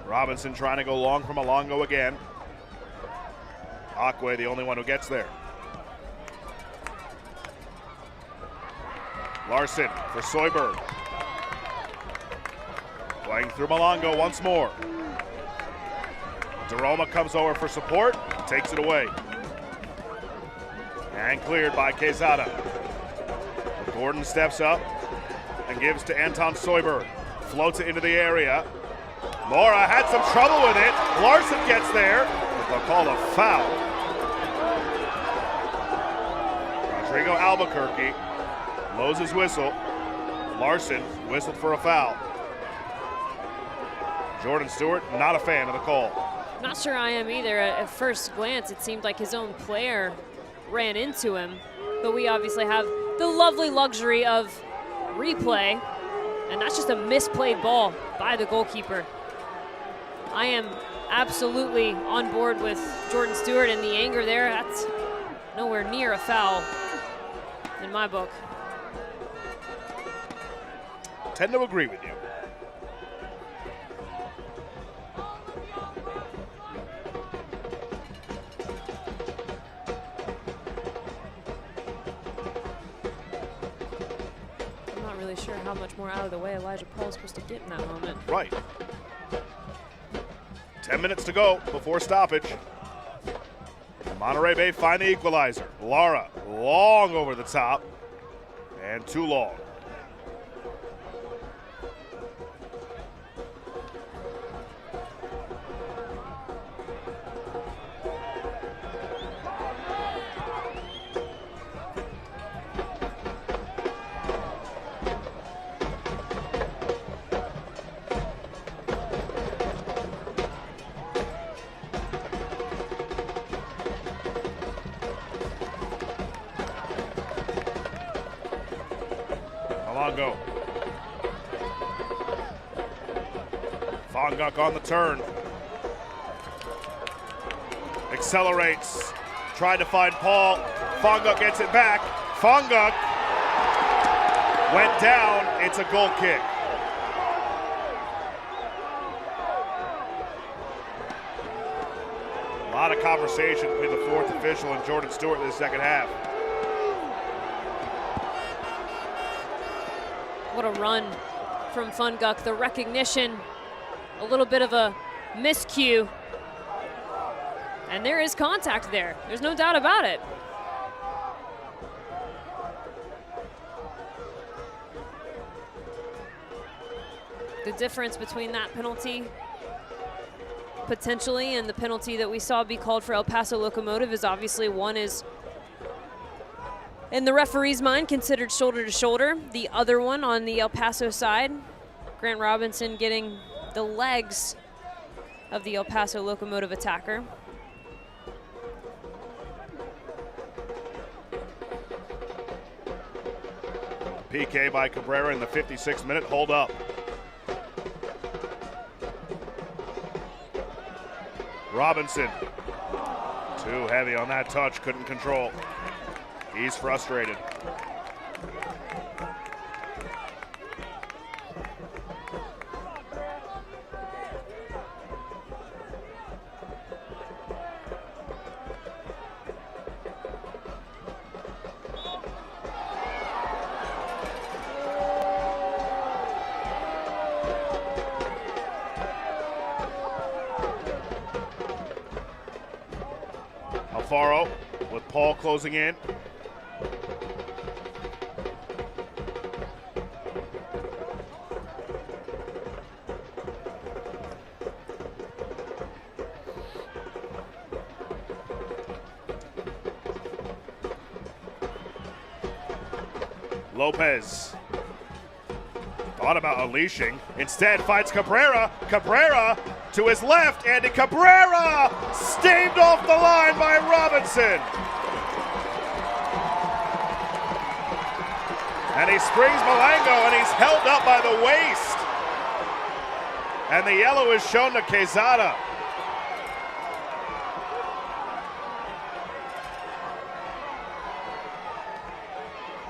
Robinson trying to go long for Malongo again. Aquay, the only one who gets there. Larson for Soyberg. Playing through Malongo once more. Daroma comes over for support, takes it away. And cleared by Quezada. Gordon steps up and gives to Anton Soyberg. Floats it into the area. Mora had some trouble with it. Larson gets there, but they'll call a foul. Rodrigo Albuquerque blows his whistle. Larson whistled for a foul. Jordan Stewart, not a fan of the call. Not sure I am either. At first glance, it seemed like his own player ran into him, but we obviously have the lovely luxury of replay, and that's just a misplayed ball by the goalkeeper. I am absolutely on board with Jordan Stewart and the anger there. That's nowhere near a foul in my book. Tend to agree with you. I'm not really sure how much more out of the way Elijah Paul is supposed to get in that moment. Right. 10 minutes to go before stoppage. Monterey Bay find the equalizer. Lara, long over the top, and too long. Malongo. Fonguk on the turn. Accelerates. Tried to find Paul. Fonguk gets it back. Fonguk went down. It's a goal kick. A lot of conversation between the fourth official and Jordan Stewart in the second half. What a run from Fonguk. The recognition, a little bit of a miscue. And there is contact there. There's no doubt about it. The difference between that penalty potentially and the penalty that we saw be called for El Paso Locomotive is obviously one is, in the referee's mind, considered shoulder to shoulder. The other one on the El Paso side, Grant Robinson getting the legs of the El Paso Locomotive attacker. PK by Cabrera in the 56th minute, hold up. Robinson, too heavy on that touch, couldn't control. He's frustrated. Alfaro with Paul closing in. Lopez thought about unleashing, instead finds Cabrera. Cabrera to his left, and Cabrera staved off the line by Robinson. And he springs Malango, and he's held up by the waist. And the yellow is shown to Quezada.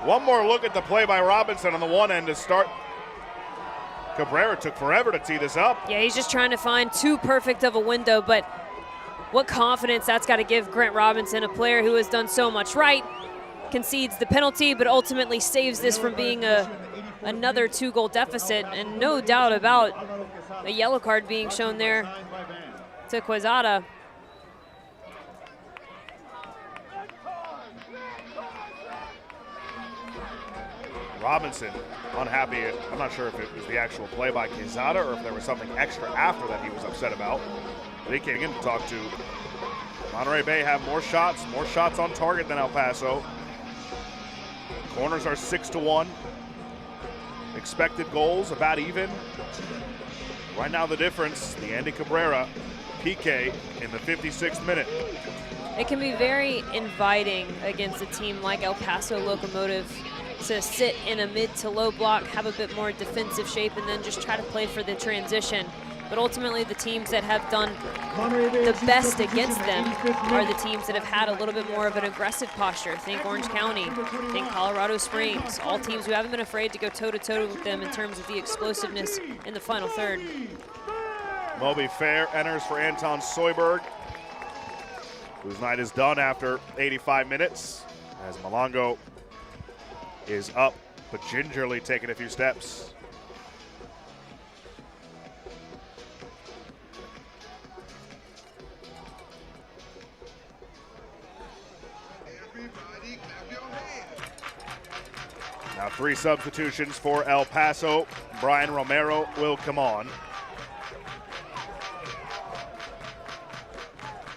One more look at the play by Robinson on the one end to start. Cabrera took forever to tee this up. Yeah, he's just trying to find too perfect of a window, but what confidence that's got to give Grant Robinson, a player who has done so much right, concedes the penalty, but ultimately saves this from being another 2-goal deficit, and no doubt about a yellow card being shown there to Quezada. Robinson unhappy. I'm not sure if it was the actual play by Quezada or if there was something extra after that he was upset about. But he came in to talk to Monterey Bay. Have more shots on target than El Paso. Corners are 6-1. Expected goals about even. Right now the difference, the Andy Cabrera PK in the 56th minute. It can be very inviting against a team like El Paso Locomotive to sit in a mid to low block, have a bit more defensive shape, and then just try to play for the transition. But ultimately the teams that have done the best against them are the teams that have had a little bit more of an aggressive posture. Think Orange County, think Colorado Springs, all teams who haven't been afraid to go toe-to-toe with them in terms of the explosiveness in the final third. Moby Fair enters for Anton Soyberg, whose night is done after 85 minutes, as Malongo is up, but gingerly taking a few steps. Now 3 substitutions for El Paso. Brian Romero will come on.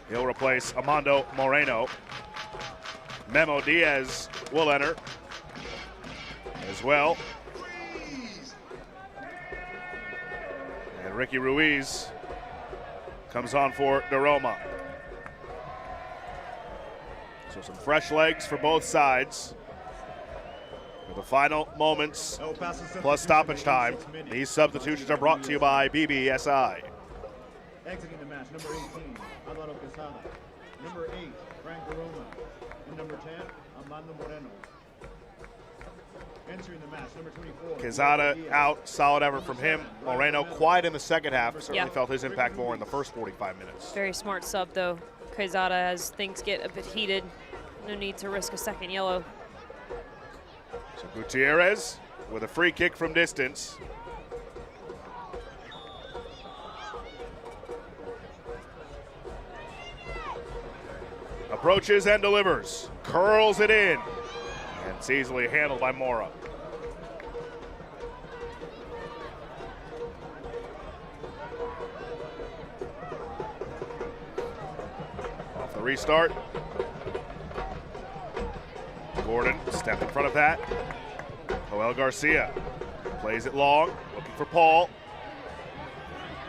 He'll replace Amando Moreno. Memo Diaz will enter as well. And Ricky Ruiz comes on for Daroma. So some fresh legs for both sides. For the final moments plus stoppage time, these substitutions are brought to you by BBSI. Exiting the match, number 18, Alvaro Quesada. Number 8, Frank Daroma. And number 10, Amando Moreno. Entering the match, number 24. Quezada out, solid effort from him. Moreno quiet in the second half. Certainly felt his impact more in the first 45 minutes. Very smart sub though. Quezada, as things get a bit heated. No need to risk a second yellow. So Gutierrez with a free kick from distance. Approaches and delivers. Curls it in. And it's easily handled by Mora. Off the restart. Gordon stepped in front of that. Joel Garcia plays it long, looking for Paul.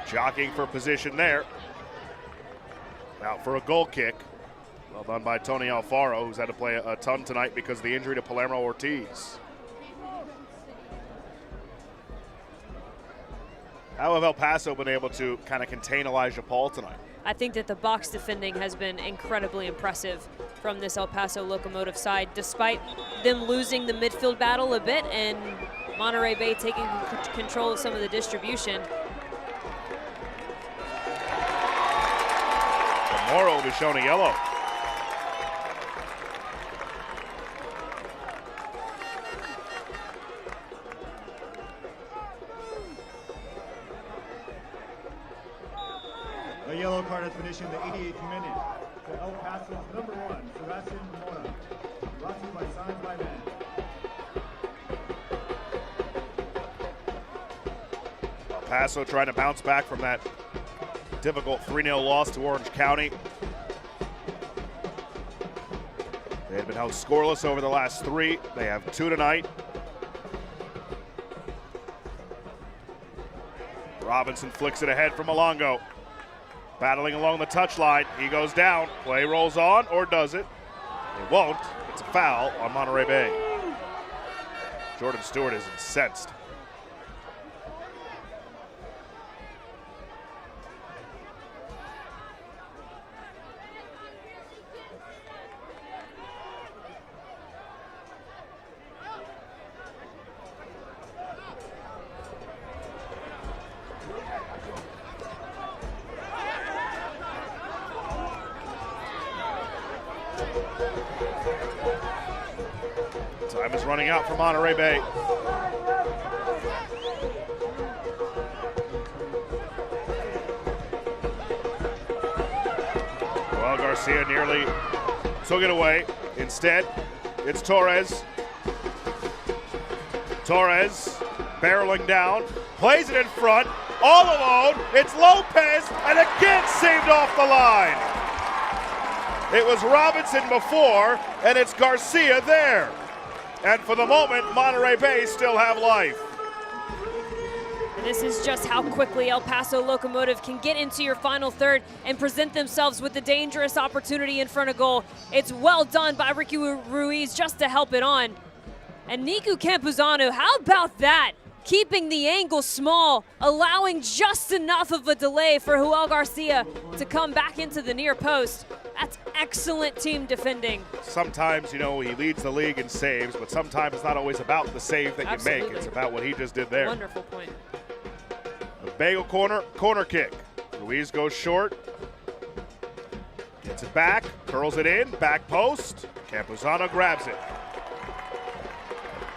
Jockeying for position there. Out for a goal kick. Well done by Tony Alfaro, who's had to play a ton tonight because of the injury to Palermo Ortiz. How have El Paso been able to kind of contain Elijah Paul tonight? I think that the box defending has been incredibly impressive from this El Paso Locomotive side, despite them losing the midfield battle a bit and Monterey Bay taking control of some of the distribution. Moro will be shown a yellow. A yellow card has been issued in the 88th minute to El Paso's number 1, Sebastian Mora. Brought to you by Signs by Man. El Paso trying to bounce back from that difficult 3-0 loss to Orange County. They had been held scoreless over the last 3. They have 2 tonight. Robinson flicks it ahead from Malongo. Battling along the touchline. He goes down. Play rolls on, or does it? It won't. It's a foul on Monterey Bay. Jordan Stewart is incensed. Time is running out for Monterey Bay. Well, Garcia nearly took it away. Instead, it's Torres. Torres barreling down, plays it in front, all alone. It's Lopez, and again saved off the line. It was Robinson before, and it's Garcia there. And for the moment, Monterey Bay still have life. This is just how quickly El Paso Locomotive can get into your final third and present themselves with a dangerous opportunity in front of goal. It's well done by Ricky Ruiz just to help it on. And Niku Campuzano, how about that? Keeping the angle small, allowing just enough of a delay for Joel Garcia to come back into the near post. That's excellent team defending. Sometimes, you know, he leads the league in saves, but sometimes it's not always about the save that Absolutely. you make. It's about what he just did there. Wonderful point. The Bagel corner kick. Ruiz goes short. Gets it back, curls it in, back post. Campuzano grabs it.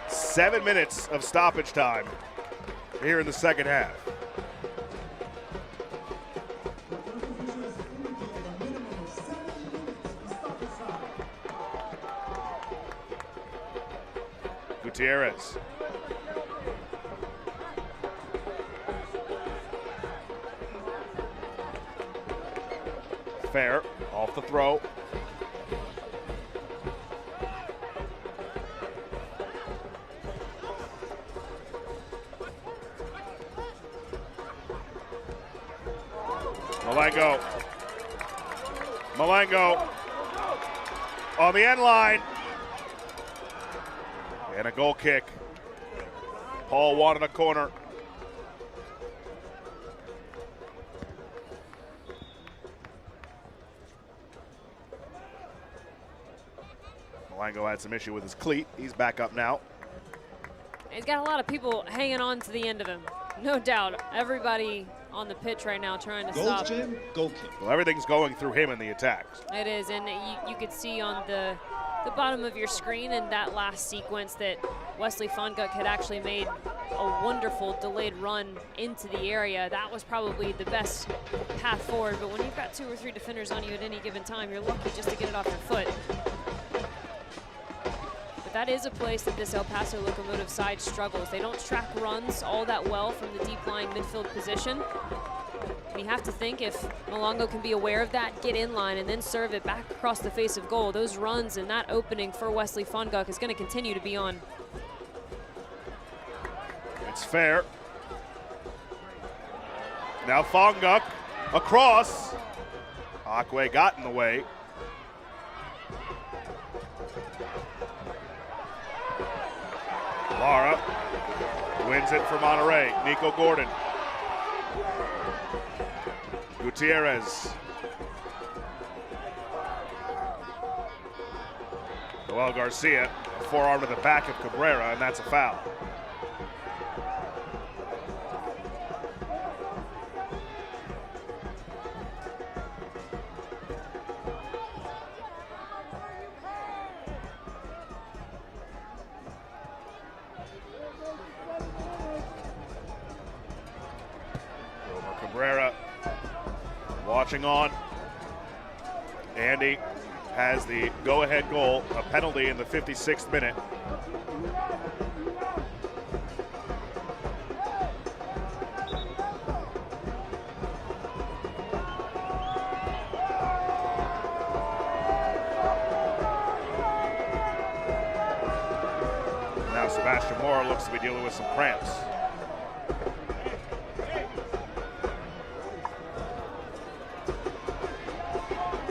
7 minutes of stoppage time here in the second half. Gutierrez. Fair, off the throw. Malengo on the end line. And a goal kick. Paul wanted a corner. Malengo had some issue with his cleat. He's back up now. He's got a lot of people hanging on to the end of him. No doubt. Everybody on the pitch right now trying to stop. Goal kick. Well, everything's going through him in the attacks. It is, and you could see on the bottom of your screen in that last sequence that Wesley Fonguk had actually made a wonderful delayed run into the area. That was probably the best path forward, but when you've got 2 or 3 defenders on you at any given time, you're lucky just to get it off your foot. But that is a place that this El Paso Locomotive side struggles. They don't track runs all that well from the deep lying midfield position. And you have to think if Malongo can be aware of that, get in line, and then serve it back across the face of goal, those runs and that opening for Wesley Fonguk is going to continue to be on. It's fair. Now Fonguk across. Akwe got in the way. Lara wins it for Monterey. Nico Gordon. Gutierrez. Joel Garcia, a forearm to the back of Cabrera, and that's a foul. Cabrera watching on. Andy has the go-ahead goal, a penalty in the 56th minute. Now Sebastian Mora looks to be dealing with some cramps.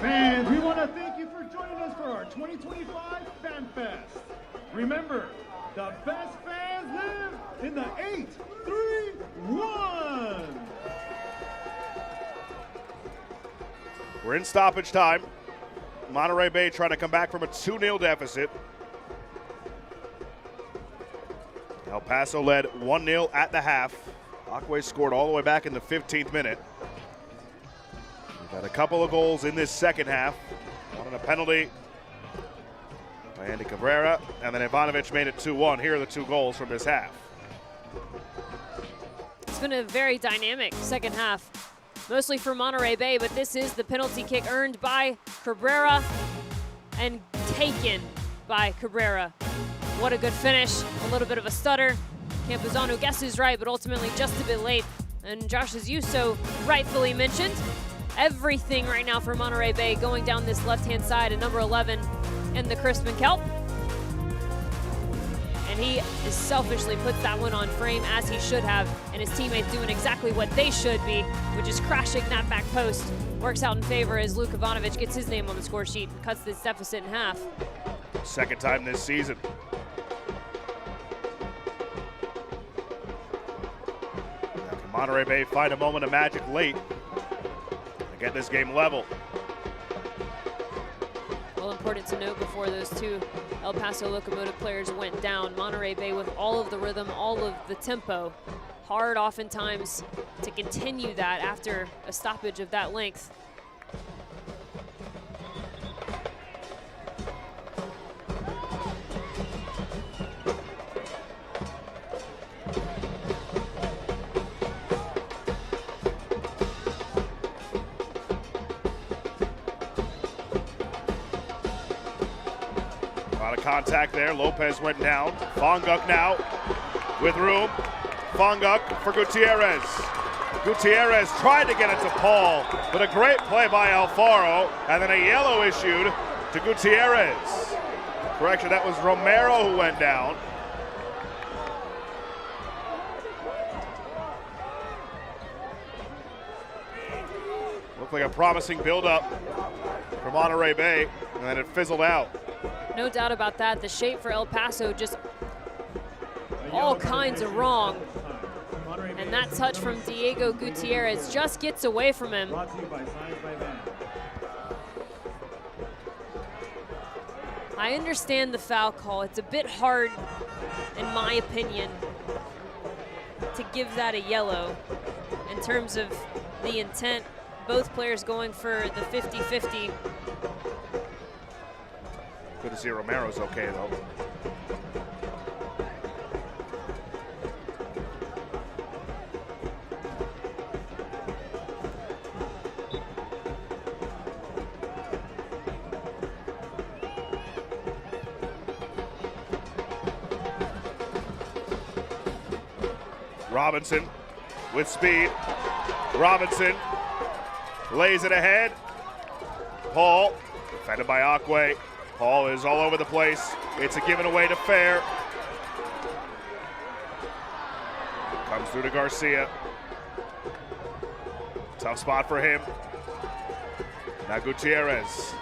Fans, we want to thank you for joining us for our 2025 Fan Fest. Remember, the best fans live in the 8-3-1. We're in stoppage time. Monterey Bay trying to come back from a 2-0 deficit. El Paso led 1-0 at the half. Akwe scored all the way back in the 15th minute. We've had a couple of goals in this second half. One on a penalty, by Andy Cabrera, and then Ivanovic made it 2-1. Here are the 2 goals from this half. It's been a very dynamic second half, mostly for Monterey Bay, but this is the penalty kick earned by Cabrera and taken by Cabrera. What a good finish. A little bit of a stutter. Campuzano guesses right, but ultimately just a bit late. And Josh, as you so rightfully mentioned, everything right now for Monterey Bay going down this left-hand side at number 11 in the Crispin Kelp. And he selfishly puts that one on frame, as he should have, and his teammates doing exactly what they should be, which is crashing that back post. Works out in favor as Luke Ivanovic gets his name on the score sheet and cuts this deficit in half. Second time this season. Now can Monterey Bay find a moment of magic late to get this game level? Well, important to note before those 2 El Paso Locomotive players went down, Monterey Bay with all of the rhythm, all of the tempo. Hard oftentimes to continue that after a stoppage of that length. A lot of contact there. Lopez went down. Fonguk now with room. Fonguk for Gutierrez. Gutierrez tried to get it to Paul, but a great play by Alfaro, and then a yellow issued to Gutierrez. Correction, that was Romero who went down. Looked like a promising build-up for Monterey Bay, and then it fizzled out. No doubt about that. The shape for El Paso just all kinds of wrong. And that touch from Diego Gutierrez just gets away from him. I understand the foul call. It's a bit hard, in my opinion, to give that a yellow in terms of the intent. Both players going for the 50-50. Good to see Romero's okay, though. Robinson with speed. Robinson lays it ahead. Paul, defended by Akwe. Paul is all over the place. It's a given away to Fair. Comes through to Garcia. Tough spot for him. Now Gutierrez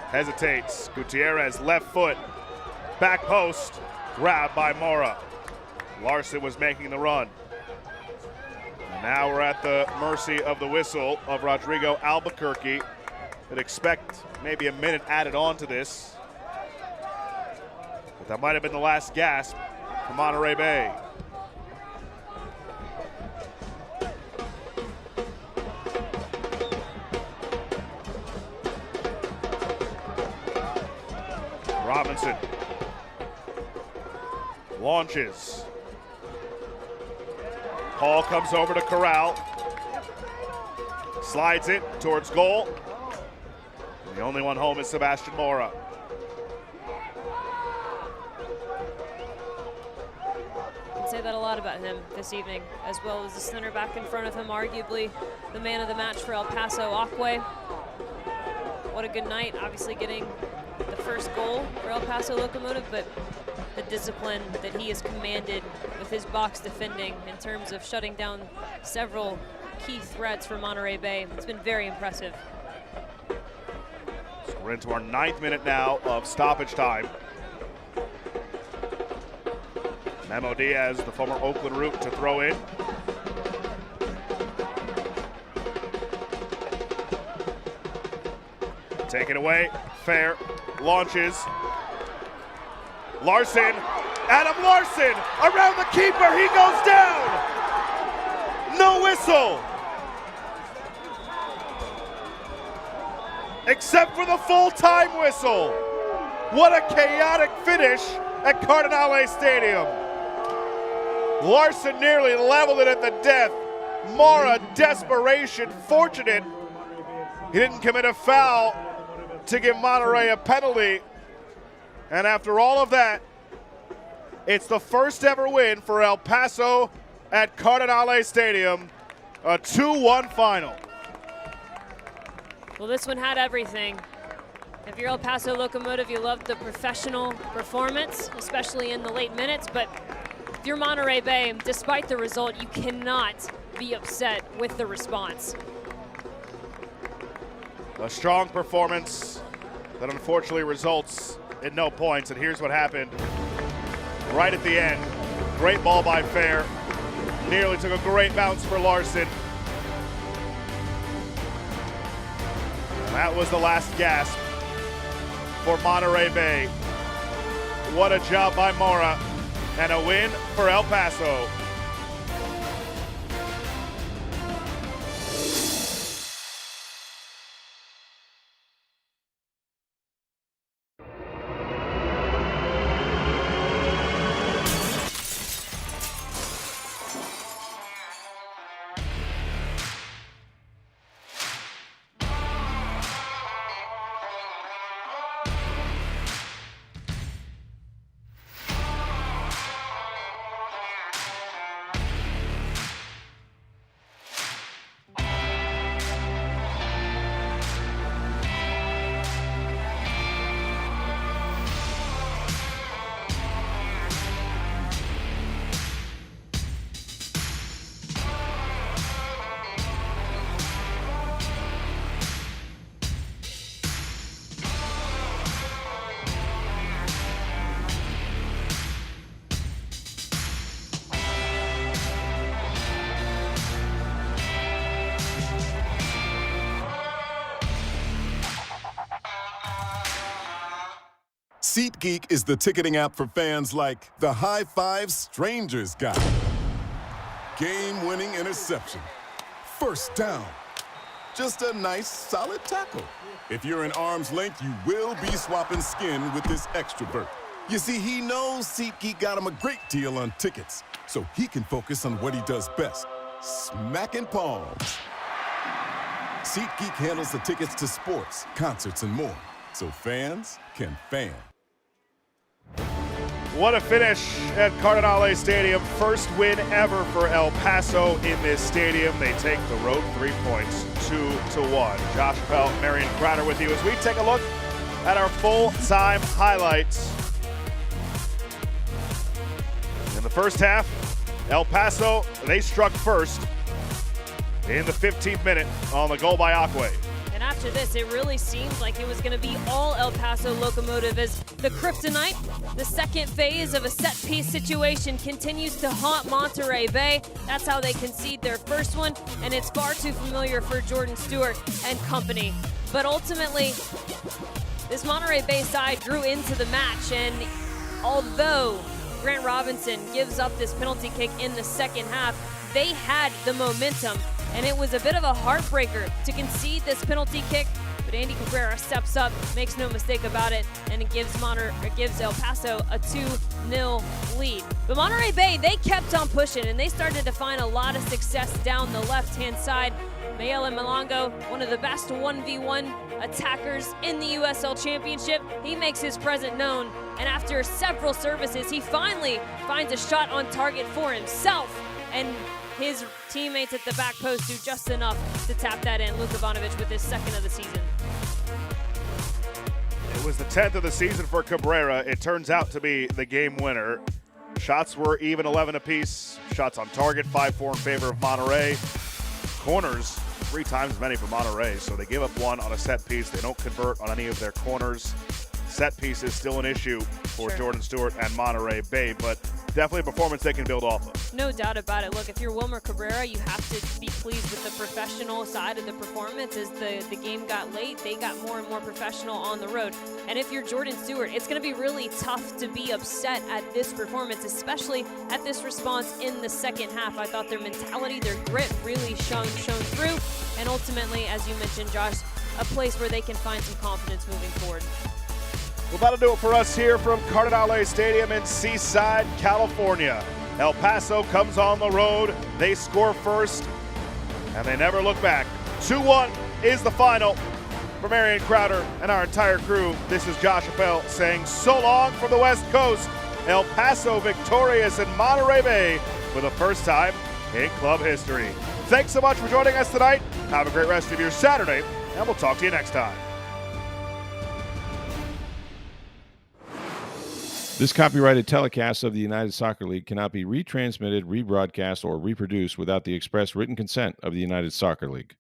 hesitates. Gutierrez left foot. Back post. Grabbed by Mora. Larson was making the run. And now we're at the mercy of the whistle of Rodrigo Albuquerque. I'd expect maybe a minute added on to this. But that might have been the last gasp for Monterey Bay. Robinson launches. Paul comes over to Corral. Slides it towards goal. The only one home is Sebastian Mora. Can say that a lot about him this evening, as well as the center back in front of him, arguably the man of the match for El Paso, Akwe. What a good night, obviously getting the first goal for El Paso Locomotive, but the discipline that he has commanded with his box defending in terms of shutting down several key threats for Monterey Bay. It's been very impressive. So we're into our 9th minute now of stoppage time. Memo Diaz, the former Oakland root, to throw in. Taken away, Fair, launches. Larson, Adam Larson, around the keeper, he goes down! No whistle! Except for the full-time whistle. What a chaotic finish at Cardinale Stadium. Larson nearly leveled it at the death. Mora, desperation, fortunate he didn't commit a foul to give Monterey a penalty. And after all of that, it's the first ever win for El Paso at Cardinale Stadium, a 2-1 final. Well, this one had everything. If you're El Paso Locomotive, you loved the professional performance, especially in the late minutes, but if you're Monterey Bay, despite the result, you cannot be upset with the response. A strong performance that unfortunately results in no points, and here's what happened right at the end. Great ball by Fair. Nearly took a great bounce for Larson. And that was the last gasp for Monterey Bay. What a job by Mora, and a win for El Paso. SeatGeek is the ticketing app for fans like the high five strangers got, game-winning interception, first down, just a nice solid tackle. If you're in arm's length, you will be swapping skin with this extrovert. You see, he knows SeatGeek got him a great deal on tickets, so he can focus on what he does best, smacking palms. SeatGeek handles the tickets to sports, concerts, and more, so fans can fan. What a finish at Cardinale Stadium. First win ever for El Paso in this stadium. They take the road 3 points, 2-1. Josh Pelt, Marion Crowder with you as we take a look at our full-time highlights. In the first half, El Paso, they struck first in the 15th minute on the goal by Akwe. And after this, it really seemed like it was going to be all El Paso Locomotive as the kryptonite, the second phase of a set-piece situation, continues to haunt Monterey Bay. That's how they concede their first one, and it's far too familiar for Jordan Stewart and company. But ultimately, this Monterey Bay side grew into the match, and although Grant Robinson gives up this penalty kick in the second half, they had the momentum. And it was a bit of a heartbreaker to concede this penalty kick, but Andy Cabrera steps up, makes no mistake about it, and it gives El Paso a 2-0 lead. But Monterey Bay, they kept on pushing, and they started to find a lot of success down the left-hand side. Mayele Malongo, one of the best 1v1 attackers in the USL Championship, he makes his presence known, and after several services, he finally finds a shot on target for himself, and his teammates at the back post do just enough to tap that in. Luka Ivanovic with his second of the season. It was the 10th of the season for Cabrera. It turns out to be the game winner. Shots were even 11 apiece. Shots on target, 5-4 in favor of Monterey. Corners, 3 times as many for Monterey, so they give up one on a set piece. They don't convert on any of their corners. Set piece is still an issue for Jordan Stewart and Monterey Bay, but definitely a performance they can build off of. No doubt about it. Look, if you're Wilmer Cabrera, you have to be pleased with the professional side of the performance. As the game got late, they got more and more professional on the road. And if you're Jordan Stewart, it's going to be really tough to be upset at this performance, especially at this response in the second half. I thought their mentality, their grit really shone through. And ultimately, as you mentioned, Josh, a place where they can find some confidence moving forward. Well, that'll do it for us here from Cardinale Stadium in Seaside, California. El Paso comes on the road. They score first, and they never look back. 2-1 is the final. For Marion Crowder and our entire crew, this is Josh Appel saying so long from the West Coast. El Paso victorious in Monterey Bay for the first time in club history. Thanks so much for joining us tonight. Have a great rest of your Saturday, and we'll talk to you next time. This copyrighted telecast of the United Soccer League cannot be retransmitted, rebroadcast, or reproduced without the express written consent of the United Soccer League.